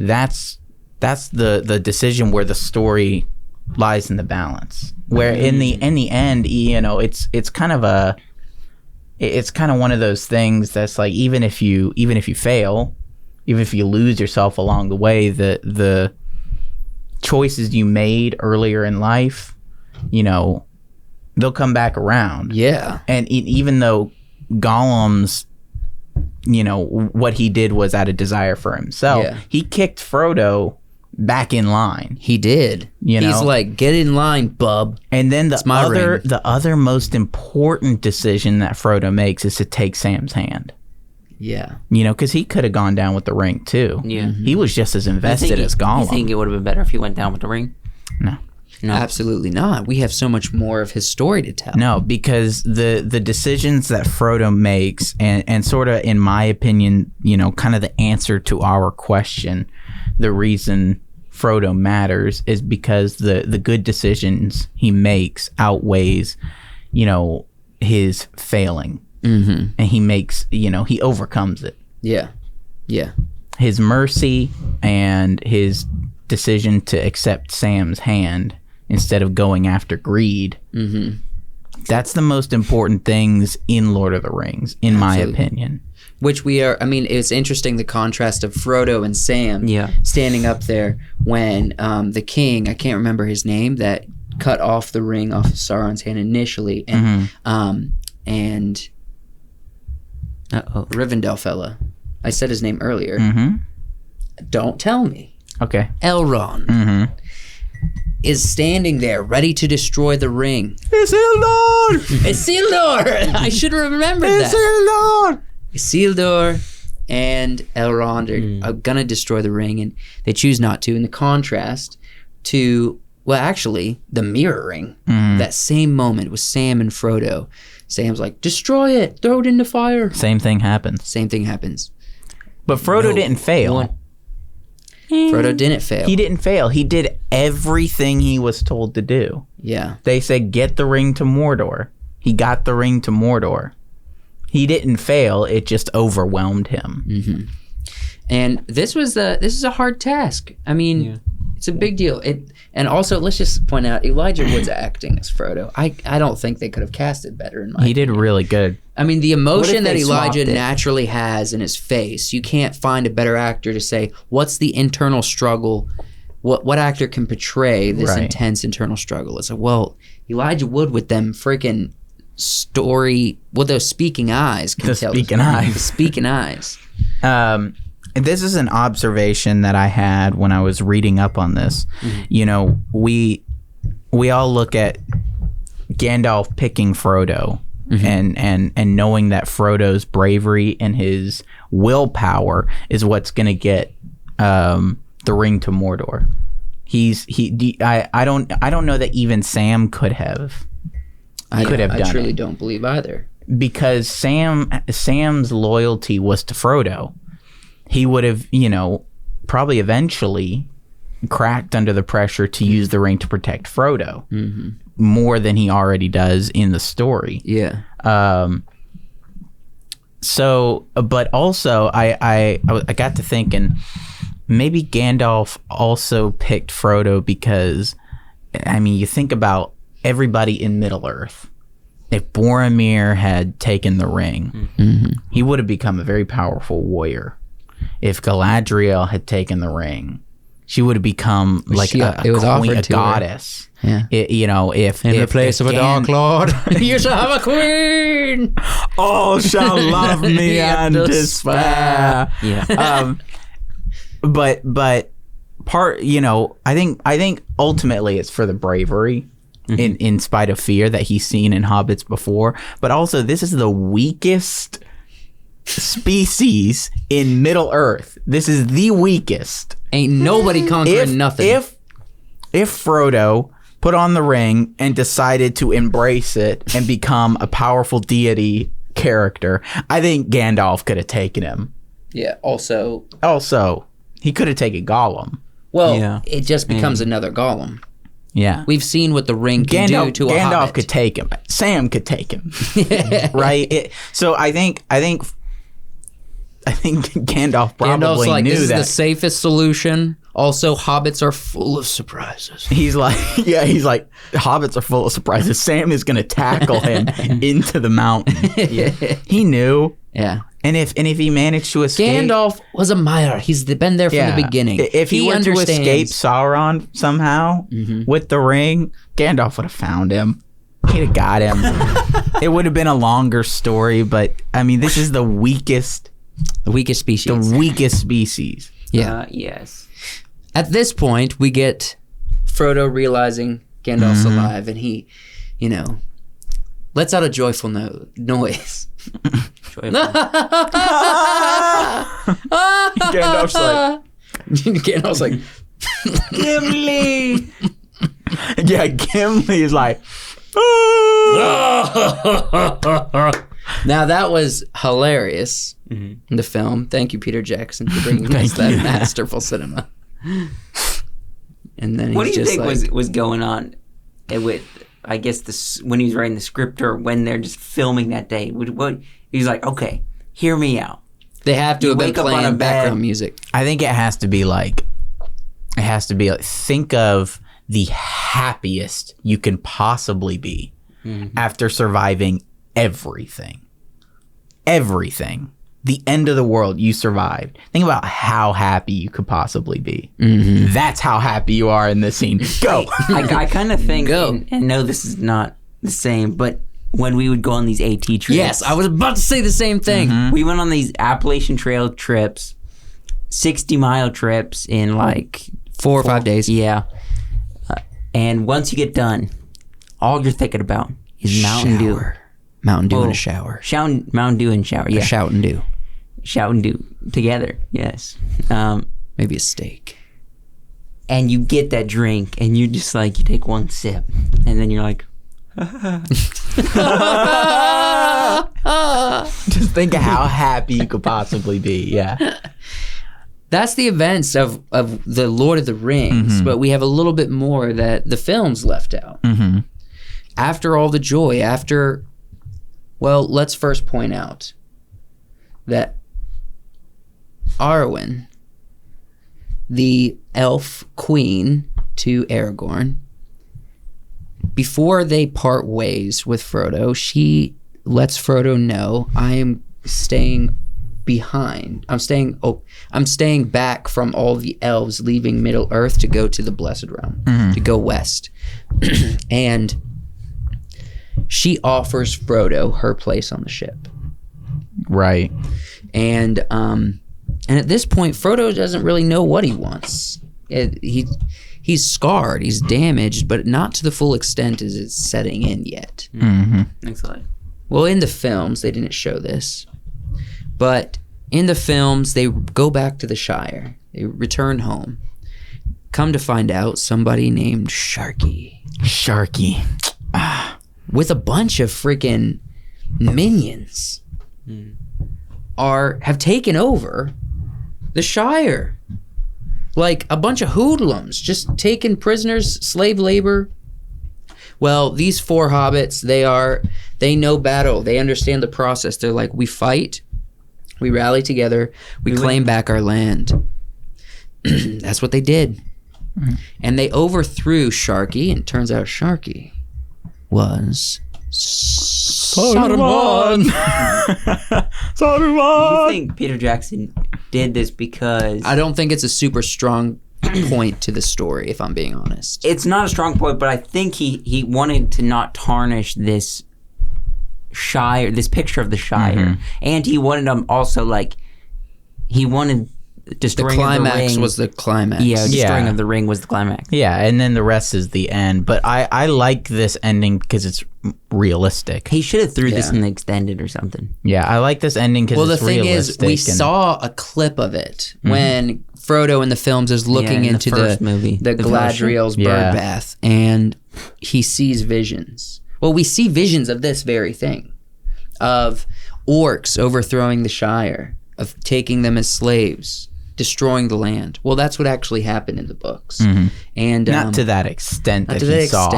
that's the decision where the story lies in the balance. Where in the end, it's kind of one of those things that's like, even if you fail, even if you lose yourself along the way, the choices you made earlier in life, they'll come back around. Yeah. And even though Gollum's, what he did was out of desire for himself, he kicked Frodo back in line. He did. He's like, get in line, bub. And then the other most important decision that Frodo makes is to take Sam's hand. Yeah. Because he could have gone down with the ring too. Yeah. He was just as invested as Gollum. You think it would have been better if he went down with the ring? No. Absolutely not. We have so much more of his story to tell. No, because the decisions that Frodo makes, and sort of, in my opinion, kind of the answer to our question, the reason Frodo matters is because the good decisions he makes outweighs, his failing. And he makes, he overcomes it. Yeah. Yeah. His mercy and his decision to accept Sam's hand instead of going after greed. That's the most important things in Lord of the Rings, in my opinion. Which it's interesting, the contrast of Frodo and Sam standing up there when the king, I can't remember his name, that cut off the ring off of Sauron's hand initially, and Rivendell fella. I said his name earlier. Don't tell me. Okay. Elrond is standing there ready to destroy the ring. Isildur! Isildur! I should have remembered that. Isildur and Elrond are gonna destroy the ring, and they choose not to. In the contrast to, well, actually, the mirroring. That same moment with Sam and Frodo. Sam's like, destroy it, throw it in the fire. Same thing happens. But Frodo didn't fail. Frodo didn't fail. He didn't fail. He did everything he was told to do. Yeah. They said, get the ring to Mordor. He got the ring to Mordor. He didn't fail. It just overwhelmed him. And this is a hard task. I mean, it's a big deal. And also, let's just point out, Elijah Wood's acting as Frodo. I don't think they could have cast it better. He did really good. I mean, the emotion that Elijah naturally has in his face, you can't find a better actor to say, what's the internal struggle? What actor can portray this intense internal struggle? It's like, well, Elijah Wood with them freaking with those speaking eyes can tell. Speaking eyes. This is an observation that I had when I was reading up on this. You know, we all look at Gandalf picking Frodo and knowing that Frodo's bravery and his willpower is what's going to get the ring to Mordor. I don't know that even Sam could have. I truly don't believe either. Because Sam's loyalty was to Frodo. He would have, probably eventually cracked under the pressure to use the ring to protect Frodo more than he already does in the story. Yeah. But also I got to thinking maybe Gandalf also picked Frodo because, I mean, you think about everybody in Middle-earth. If Boromir had taken the ring, he would have become a very powerful warrior. If Galadriel had taken the ring, she would have become like a queen, a goddess. Yeah. If in the place of a Dark Lord, you shall have a queen. All shall love me and despair. Yeah. But part, I think ultimately it's for the bravery. In spite of fear that he's seen in hobbits before, but also this is the weakest species in Middle Earth. This is the weakest. Ain't nobody conquering nothing. If Frodo put on the ring and decided to embrace it and become a powerful deity character, I think Gandalf could have taken him. Yeah. Also, he could have taken Gollum. Well, it just becomes another Gollum. Yeah. We've seen what the ring can do to a Gandalf Hobbit. could take him. Sam could take him. Right? So I think Gandalf probably like, knew this that. is the safest solution. Also, hobbits are full of surprises. He's like, hobbits are full of surprises. Sam is going to tackle him into the mountain. Yeah. He knew. Yeah. And if he managed to escape, Gandalf was a Meyer. He's been there from the beginning. If he were to escape Sauron somehow with the ring, Gandalf would have found him. He'd have got him. It would have been a longer story, but I mean, this is the weakest species. The weakest species. Yeah. Yes. At this point, we get Frodo realizing Gandalf's alive, and he, lets out a joyful noise. Gandalf's like, Gimli. Yeah, Gimli is like. Now that was hilarious in the film. Thank you, Peter Jackson, for bringing us that masterful cinema. And then what do you think was going on with, I guess, when he was writing the script or when they're just filming that day? He's like, okay, hear me out. They have to have been playing background music. I think it has to be like, think of the happiest you can possibly be after surviving everything. the end of the world, you survived. Think about how happy you could possibly be. That's how happy you are in this scene. Go. I kind of think, Go. and no, this is not the same, but when we would go on these AT trips. Yes, I was about to say the same thing. We went on these Appalachian Trail trips, 60-mile trips in like 4 or 5 days. Yeah. And once you get done, all you're thinking about is Mountain Dew. Mountain Dew in Oh. a shower. Mountain Dew and shower. Yeah. Shout and do. Shout and do together. Yes. Maybe a steak. And you get that drink and you just like, you take one sip and then you're like, Just think of how happy you could possibly be. Yeah. That's the events of the Lord of the Rings, but we have a little bit more that the films left out. After all the joy, well, let's first point out that Arwen, the elf queen to Aragorn, before they part ways with Frodo, she lets Frodo know, I am staying behind. I'm staying back from all the elves leaving Middle Earth to go to the Blessed Realm, to go west. And she offers Frodo her place on the ship. Right. And at this point, Frodo doesn't really know what he wants. He's scarred, he's damaged, but not to the full extent as it's setting in yet. excellent. Well, in the films, they didn't show this. But in the films, they go back to the Shire. They return home. Come to find out, somebody named Sharky, with a bunch of freaking minions, have taken over the Shire. Like a bunch of hoodlums, just taking prisoners, slave labor. Well, these 4 hobbits, they know battle. They understand the process. They're like, we fight, we rally together, we claim back our land. That's what they did. And they overthrew Sharky, and it turns out Sharky was Saruman. You think Peter Jackson did this because... I don't think it's a super strong point to the story, if I'm being honest. It's not a strong point, but I think he wanted to not tarnish this Shire, this picture of the Shire. And he wanted them also, like, he wanted destroying the climax of the ring was the climax. Yeah, destroying of the ring was the climax. Yeah, and then the rest is the end. But I like this ending because it's realistic. He should have threw this in the extended or something. Yeah, I like this ending because it's realistic. Well, the thing is, we saw a clip of it when Frodo in the films is looking in into the first movie, the Galadriel's bird bath, and he sees visions. Well, we see visions of this very thing, of orcs overthrowing the Shire, of taking them as slaves, destroying the land. Well, that's what actually happened in the books, and not to that extent that he saw.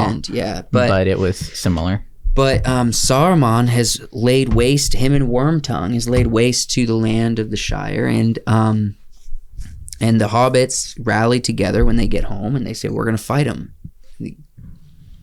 But it was similar. But Saruman has laid waste. Him and Wormtongue has laid waste to the land of the Shire, and the hobbits rally together when they get home, and they say, "We're going to fight them."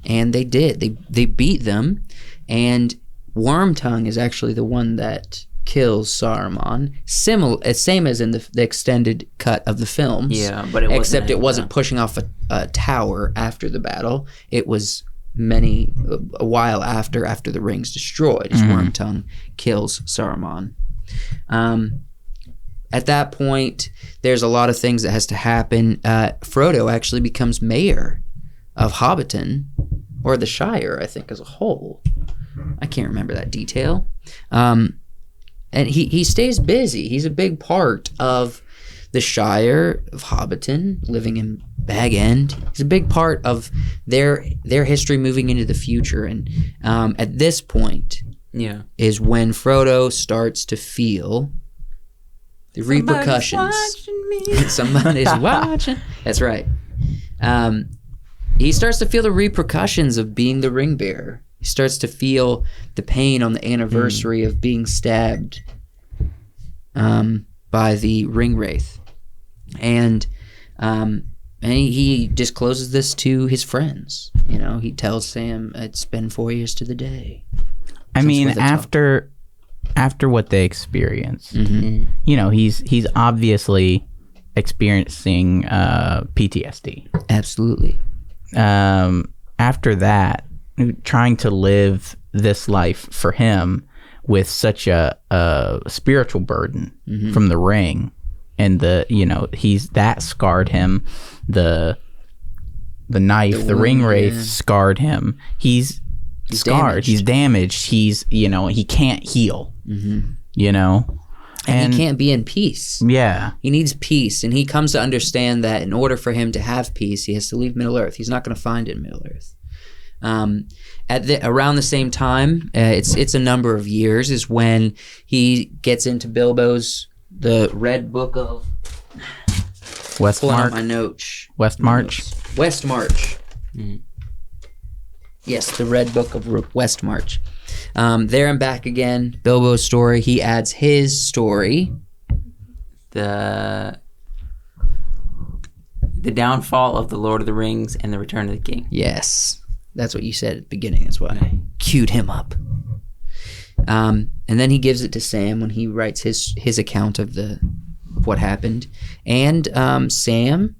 And they did. They beat them, and Wormtongue is actually the one that kills Saruman, same as in the extended cut of the films. Yeah, but it wasn't pushing off a tower after the battle. It was a while after the ring's destroyed, as Wormtongue kills Saruman. At that point, there's a lot of things that has to happen. Frodo actually becomes mayor of Hobbiton, or the Shire, I think, as a whole. I can't remember that detail. And he stays busy. He's a big part of the Shire of Hobbiton, living in Bag End. He's a big part of their history moving into the future. And at this point is when Frodo starts to feel the repercussions. Somebody's watching. That's right. He starts to feel the repercussions of being the ring bearer. He starts to feel the pain on the anniversary of being stabbed by the ring wraith, and he discloses this to his friends. You know, he tells Sam, "It's been 4 years to the day." I mean, after after what they experience. Mm-hmm. You know, he's obviously experiencing PTSD. Absolutely. After that, trying to live this life for him with such a spiritual burden from the ring, and that scarred him. The knife, the ring wraith scarred him. He's scarred. Damaged. He's damaged. He can't heal. And he can't be in peace. Yeah. He needs peace, and he comes to understand that in order for him to have peace, he has to leave Middle-earth. He's not going to find it in Middle-earth. Around the same time, it's a number of years, is when he gets into Bilbo's the Red Book of Westmarch. My notes. Westmarch. Westmarch. Yes, the Red Book of Westmarch. There and back again. Bilbo's story. He adds his story. The downfall of the Lord of the Rings and the Return of the King. Yes, that's what you said at the beginning. That's why I queued him up. And then he gives it to Sam when he writes his account of what happened. And Sam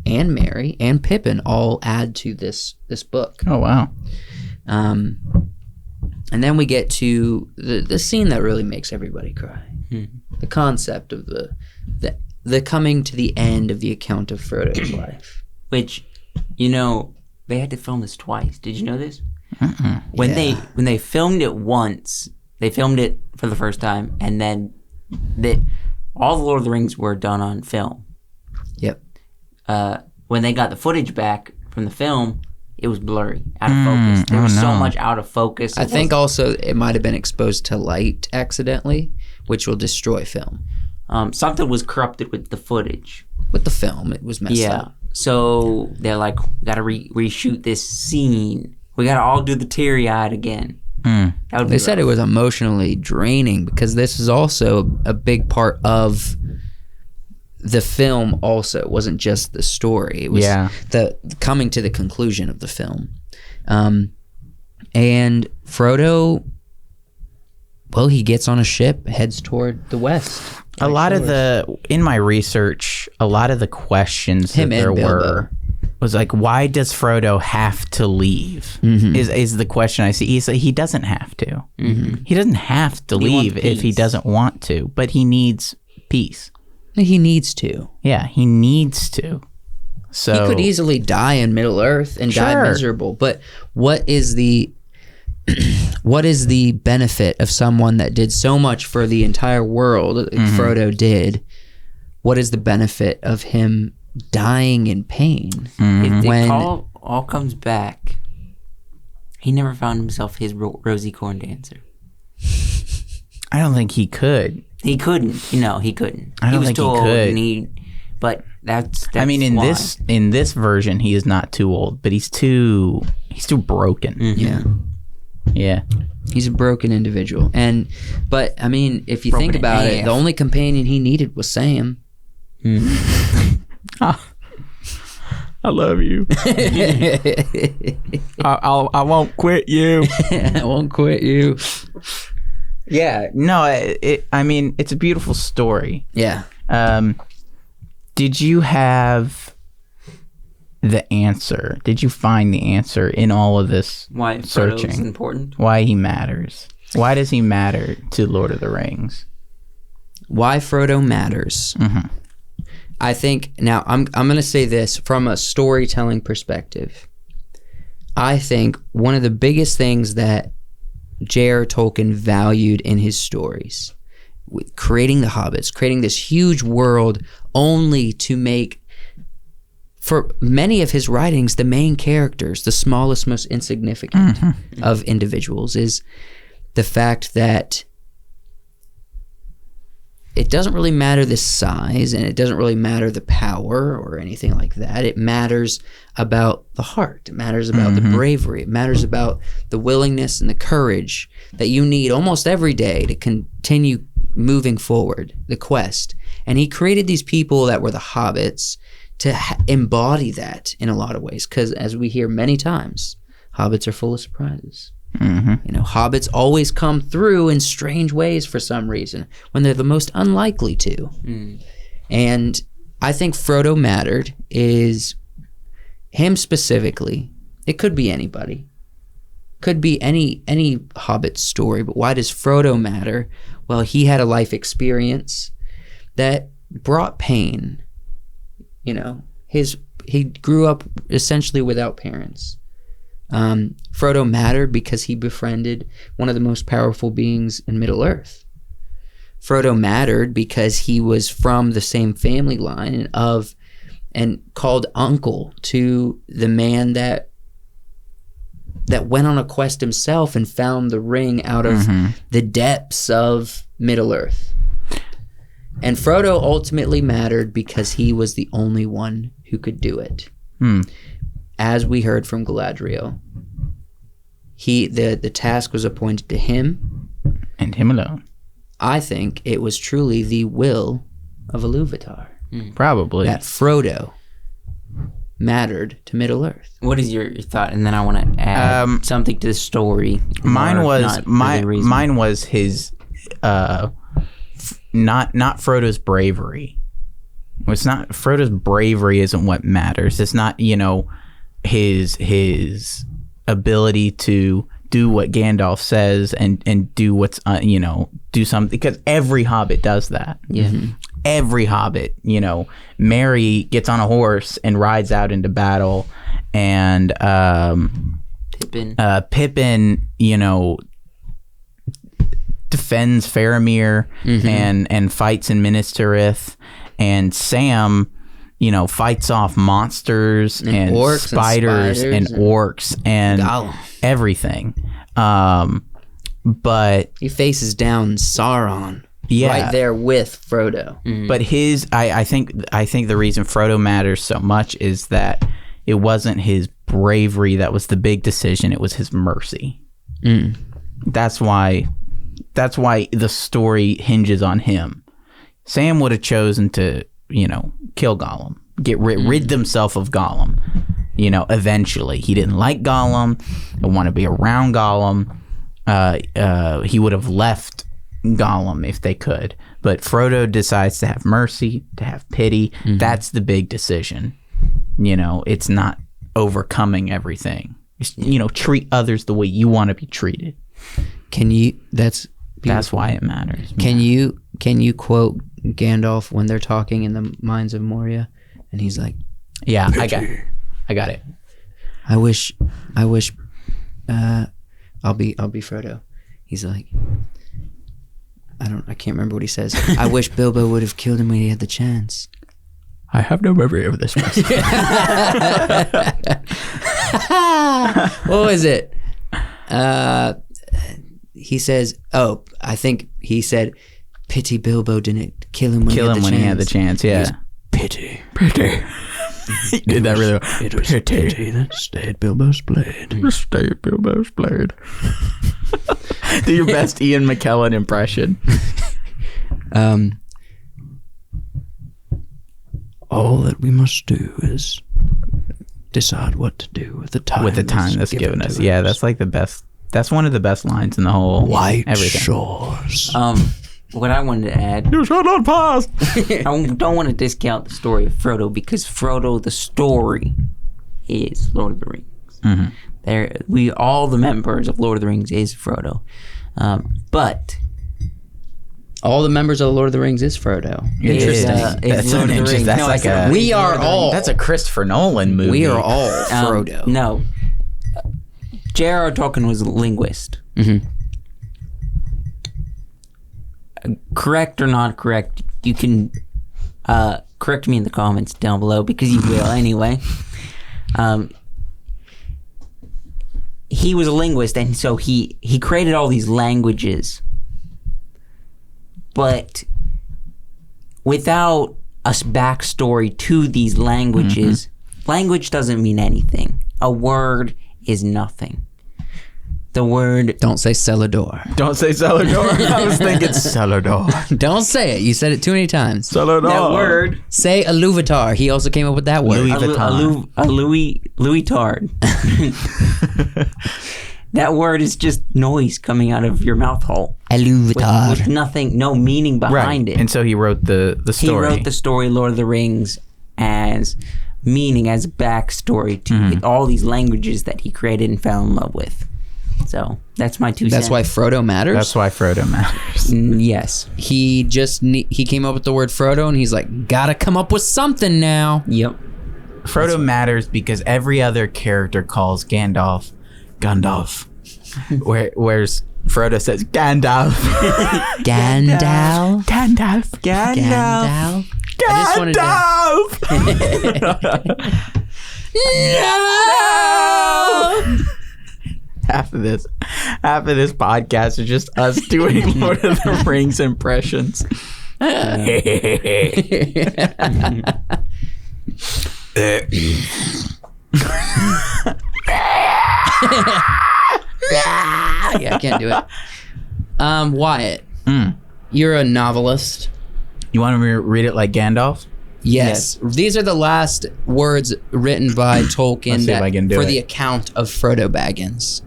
and Merry and Pippin all add to this book. Oh, wow. And then we get to the scene that really makes everybody cry. The concept of the coming to the end of the account of Frodo's life. Which, they had to film this twice. Did you know this? When they filmed it once, they filmed it for the first time, and then all the Lord of the Rings were done on film. Yep. When they got the footage back from the film, it was blurry, out of focus. There was so much out of focus. I think also it might have been exposed to light accidentally, which will destroy film. Something was corrupted with the footage. With the film, it was messed up. So they're like, we got to reshoot this scene. We got to all do the teary-eyed again. They said it was emotionally draining because this is also a big part of the film also. It wasn't just the story. It was the coming to the conclusion of the film. And Frodo, well, he gets on a ship, heads toward the west. In my research, a lot of the questions that there were was like, why does Frodo have to leave? Is the question I see. He doesn't have to. He doesn't have to leave if he doesn't want to, but he needs peace. He needs to. Yeah, he needs to. So he could easily die in Middle-earth and die miserable, but what is the benefit of someone that did so much for the entire world, like Frodo did? What is the benefit of him dying in pain? If the all comes back, he never found himself his Rosie Corn dancer. I don't think he could. He couldn't. He couldn't. I don't think he could. But that's I mean, in this version, he is not too old, but he's too broken. Yeah. He's a broken individual. But I mean, if you think about it, the only companion he needed was Sam. I love you. I won't quit you. I won't quit you. Yeah, no, I mean, it's a beautiful story. Yeah. Did you have the answer? Did you find the answer in all of this why searching? Frodo's important? Why he matters? Why does he matter to Lord of the Rings? Why Frodo matters. I think, now, I'm going to say this from a storytelling perspective. I think one of the biggest things that Jrr Tolkien valued in his stories, with creating the Hobbits, creating this huge world only to make, for many of his writings, the main characters, the smallest, most insignificant of individuals, is the fact that it doesn't really matter the size, and it doesn't really matter the power or anything like that. It matters about the heart. It matters about the bravery. It matters about the willingness and the courage that you need almost every day to continue moving forward, the quest. And he created these people that were the hobbits to embody that in a lot of ways, because as we hear many times, hobbits are full of surprises. You know, hobbits always come through in strange ways for some reason when they're the most unlikely to. And I think Frodo Mattered is him specifically. It could be anybody. Could be any Hobbit story, but why does Frodo matter? Well, he had a life experience that brought pain. You know, he grew up essentially without parents. Frodo mattered because he befriended one of the most powerful beings in Middle-earth. Frodo mattered because he was from the same family line and called uncle to the man that went on a quest himself and found the ring out of the depths of Middle-earth. And Frodo ultimately mattered because he was the only one who could do it. As we heard from Galadriel, the task was appointed to him. And him alone. I think it was truly the will of Iluvatar. Probably. That Frodo mattered to Middle-earth. What is your thought? And then I want to add something to the story. Mine was his not Frodo's bravery. It's not Frodo's bravery isn't what matters. It's not, you know, his ability to do what Gandalf says and do what's you know, do something, because every Hobbit does that. Every Hobbit, you know, Merry gets on a horse and rides out into battle, and Pippin, you know, defends Faramir and fights in Minas Tirith, and Sam, you know, fights off monsters and orcs spiders and orcs and everything. But he faces down Sauron. Right there with Frodo. But I think the reason Frodo matters so much is that it wasn't his bravery that was the big decision, it was his mercy. That's why the story hinges on him. Sam would have chosen to, you know, kill Gollum, get rid himself of Gollum. You know, eventually he didn't like Gollum, didn't want to be around Gollum. He would have left Gollum if they could, but Frodo decides to have mercy, to have pity. That's the big decision. You know, it's not overcoming everything. It's, you know, treat others the way you want to be treated. That's why it matters. Can you quote Gandalf when they're talking in the Mines of Moria, and he's like, "Yeah, I got it. I wish I'll be Frodo." He's like, I can't remember what he says. I wish Bilbo would have killed him when he had the chance. I have no memory of this. What was it? He says, I think he said, pity Bilbo didn't kill him when he had the chance. Yeah. Pity. He did that really well. It was pity that stayed Bilbo's blade. Stayed Bilbo's blade. Do your best Ian McKellen impression. All that we must do is decide what to do with the time. That's given us. Yeah, that's like the best. That's one of the best lines in the whole White everything. Shores. What I wanted to add... You shall not pass! I don't want to discount the story of Frodo, because Frodo, the story, is Lord of the Rings. All the members of Lord of the Rings is Frodo. But... all the members of Lord of the Rings is Frodo. Interesting. It's Lord of the Rings. That's like we are all... That's a Christopher Nolan movie. We are all Frodo. No. Jrr Tolkien was a linguist. Correct or not correct, you can correct me in the comments down below, because you will anyway. He was a linguist, and so he created all these languages, but without a backstory to these languages, language doesn't mean anything. A word is nothing. The word... Don't say Celador. Don't say Celador. I was thinking Celador. Don't say it. You said it too many times. Celador. That word... Say Iluvatar. He also came up with that word. Louis Tard. That word is just noise coming out of your mouth hole. With nothing, no meaning behind it. And so he wrote the story. He wrote the story Lord of the Rings as meaning, as backstory to all these languages that he created and fell in love with. So that's my 2 cents. That's why Frodo matters? That's why Frodo matters. Yes. He came up with the word Frodo and he's like, gotta come up with something now. Yep. Frodo matters because every other character calls Gandalf. Whereas Frodo says Gandalf. Gandalf? Gandalf. Gandalf? I just wanted No! Half of this podcast is just us doing Lord of the Rings impressions. Yeah, I can't do it. Wyatt, you're a novelist. You want me to read it like Gandalf? Yes. These are the last words written by Tolkien Let's see if I can do for it. the account of Frodo Baggins.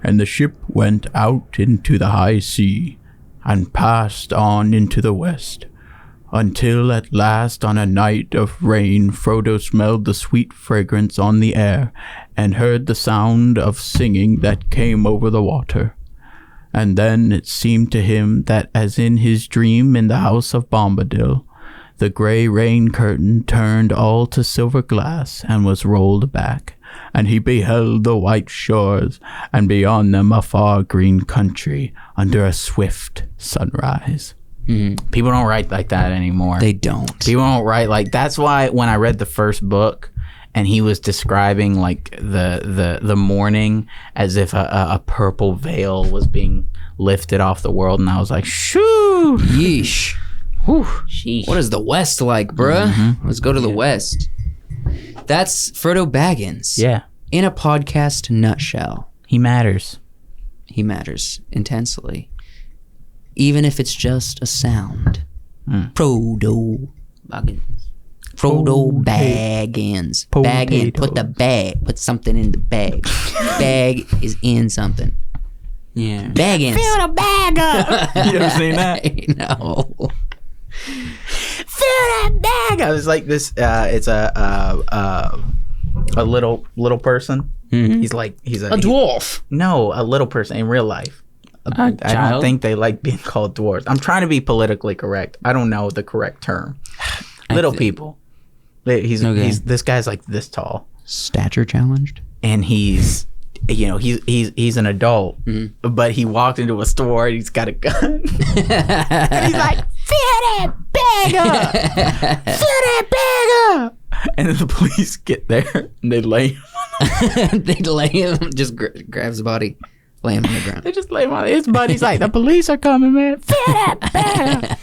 And the ship went out into the high sea, and passed on into the west, until at last on a night of rain Frodo smelled the sweet fragrance on the air, and heard the sound of singing that came over the water. And then it seemed to him that as in his dream in the house of Bombadil, the grey rain curtain turned all to silver glass and was rolled back, and he beheld the white shores, and beyond them a far green country under a swift sunrise. People don't write like that anymore. They don't. People don't write like that's why when I read the first book and he was describing like the morning as if a purple veil was being lifted off the world, and I was like, shoo, Yeesh. Whew. Sheesh. What is the West like, bruh? Let's go to the West. That's Frodo Baggins. Yeah, In a podcast nutshell. he matters. He matters intensely. Even if it's just a sound. Frodo Baggins. Frodo Baggins. Bag in. Put the bag. Put something in the bag. Bag is in something. Yeah. Baggins. Fill the bag up. You ever seen that? No. Fill that bag up. It's like this. It's a little person. He's a dwarf. No, a little person in real life. I don't child? think they like being called dwarves. I'm trying to be politically correct. I don't know the correct term. Little people. He's this guy's like this tall, Stature challenged. and he's an adult, but he walked into a store and he's got a gun. And he's like, fill that bag up, fill that bag up. And then the police get there and they lay him. They lay him, just grabs the body, lay him on the ground. They just lay him on his buddy's like, the police are coming, man. Fill that bag up.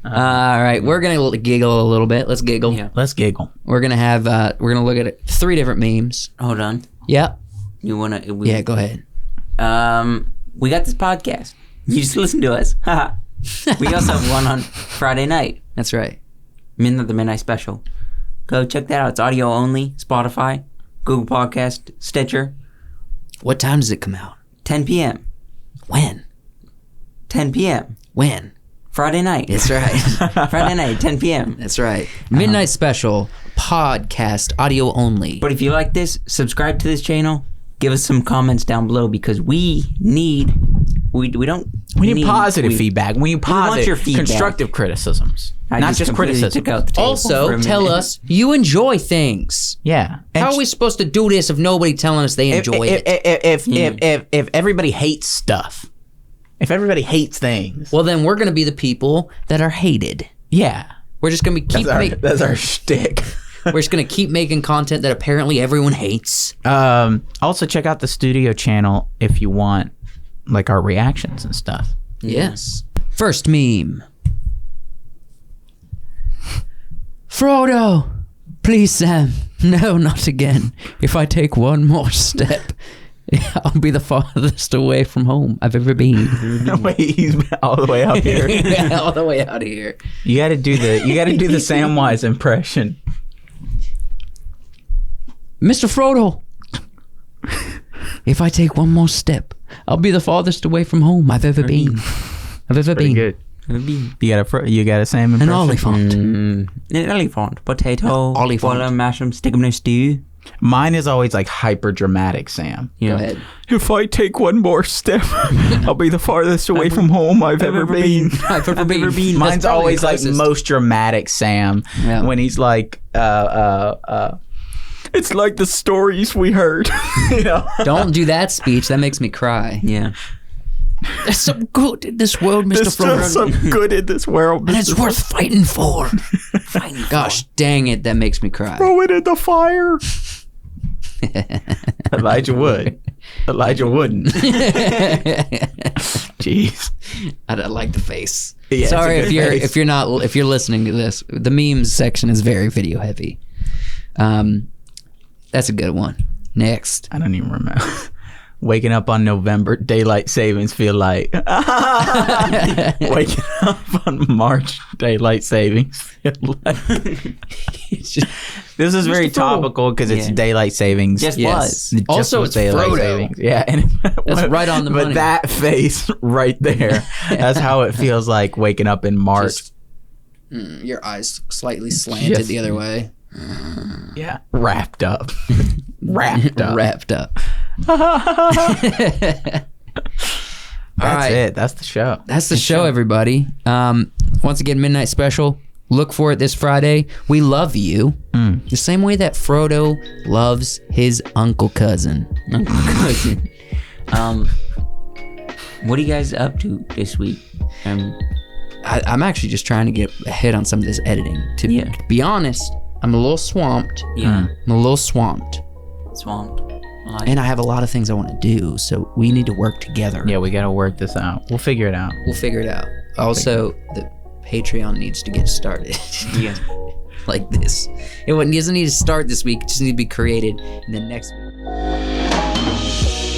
All right, we're gonna giggle a little bit. Let's giggle. Yeah. Let's giggle. We're gonna look at 3 different memes. Hold on. Yep. You wanna? Yeah, go ahead. We got this podcast. You just listen to us. Haha. We also have one on Friday night. That's right. The Midnight Special. Go check that out. It's audio only. Spotify, Google Podcast, Stitcher. What time does it come out? 10 p.m. When? 10 p.m. When? Friday night. That's right. Friday night, 10 p.m. That's right. Midnight Special podcast, audio only. But if you like this, subscribe to this channel. Give us some comments down below because we need positive feedback. We need positive, your feedback. constructive criticisms, I not just completely criticism. took out the table for Also, a tell minute. us you enjoy things. Yeah. How are we supposed to do this if nobody telling us they enjoy it? If everybody hates stuff, if everybody hates things, Well, then we're going to be the people that are hated. yeah, We're just going to that's our shtick. we're just going to keep making content that apparently everyone hates. Also, check out the studio channel if you want, like our reactions and stuff. Yes. First meme. Frodo, please, Sam. No, not again. If I take one more step, I'll be the farthest away from home I've ever been. Wait, he's all the way up here. All the way out of here. You got to do the Samwise impression. Mr. Frodo, If I take one more step, I'll be the farthest away from home I've ever been. Pretty good. You got a Sam impression? An oliphant. An elephant. Potato. Oliphant. Boil 'em, mash 'em, stick 'em in a stew. Mine is always like hyper dramatic, Sam. Go ahead. If I take one more step, I'll be the farthest away from home I've ever been. I've ever been. Mine's always like most dramatic, Sam. Yeah. When he's like, It's like the stories we heard. You know? Don't do that speech. That makes me cry. Yeah. There's some good in this world, Mr. There's just some good in this world. And it's worth fighting for. Gosh dang it, that makes me cry. Throw it in the fire. Elijah would. Elijah wouldn't. Jeez. I like the face. Yeah, sorry it's a good face. if you're listening to this. The memes section is very video heavy. That's a good one. Next. I don't even remember. Waking up on November, daylight savings feel like. Waking up on March, daylight savings feel like. This is very topical because it's daylight savings. Just was. Just Also, was it's daylight Frodo. savings. Yeah, and That's right on the money. But that face right there, that's how it feels like waking up in March. Your eyes slightly slanted Just- the other way. Yeah, wrapped up. Wrapped up. Wrapped up. That's it. That's the show. That's the show, everybody. Once again, Midnight Special. Look for it this Friday. We love you. The same way that Frodo loves his uncle cousin. What are you guys up to this week? I'm actually just trying to get ahead on some of this editing. To be honest, I'm a little swamped. Yeah. I'm a little swamped. Swamped. And I have a lot of things I want to do, so we need to work together. Yeah, we got to work this out. We'll figure it out. We'll figure it out. Also, the Patreon needs to get started. Yeah. Like this. It doesn't need to start this week. It just needs to be created in the next week.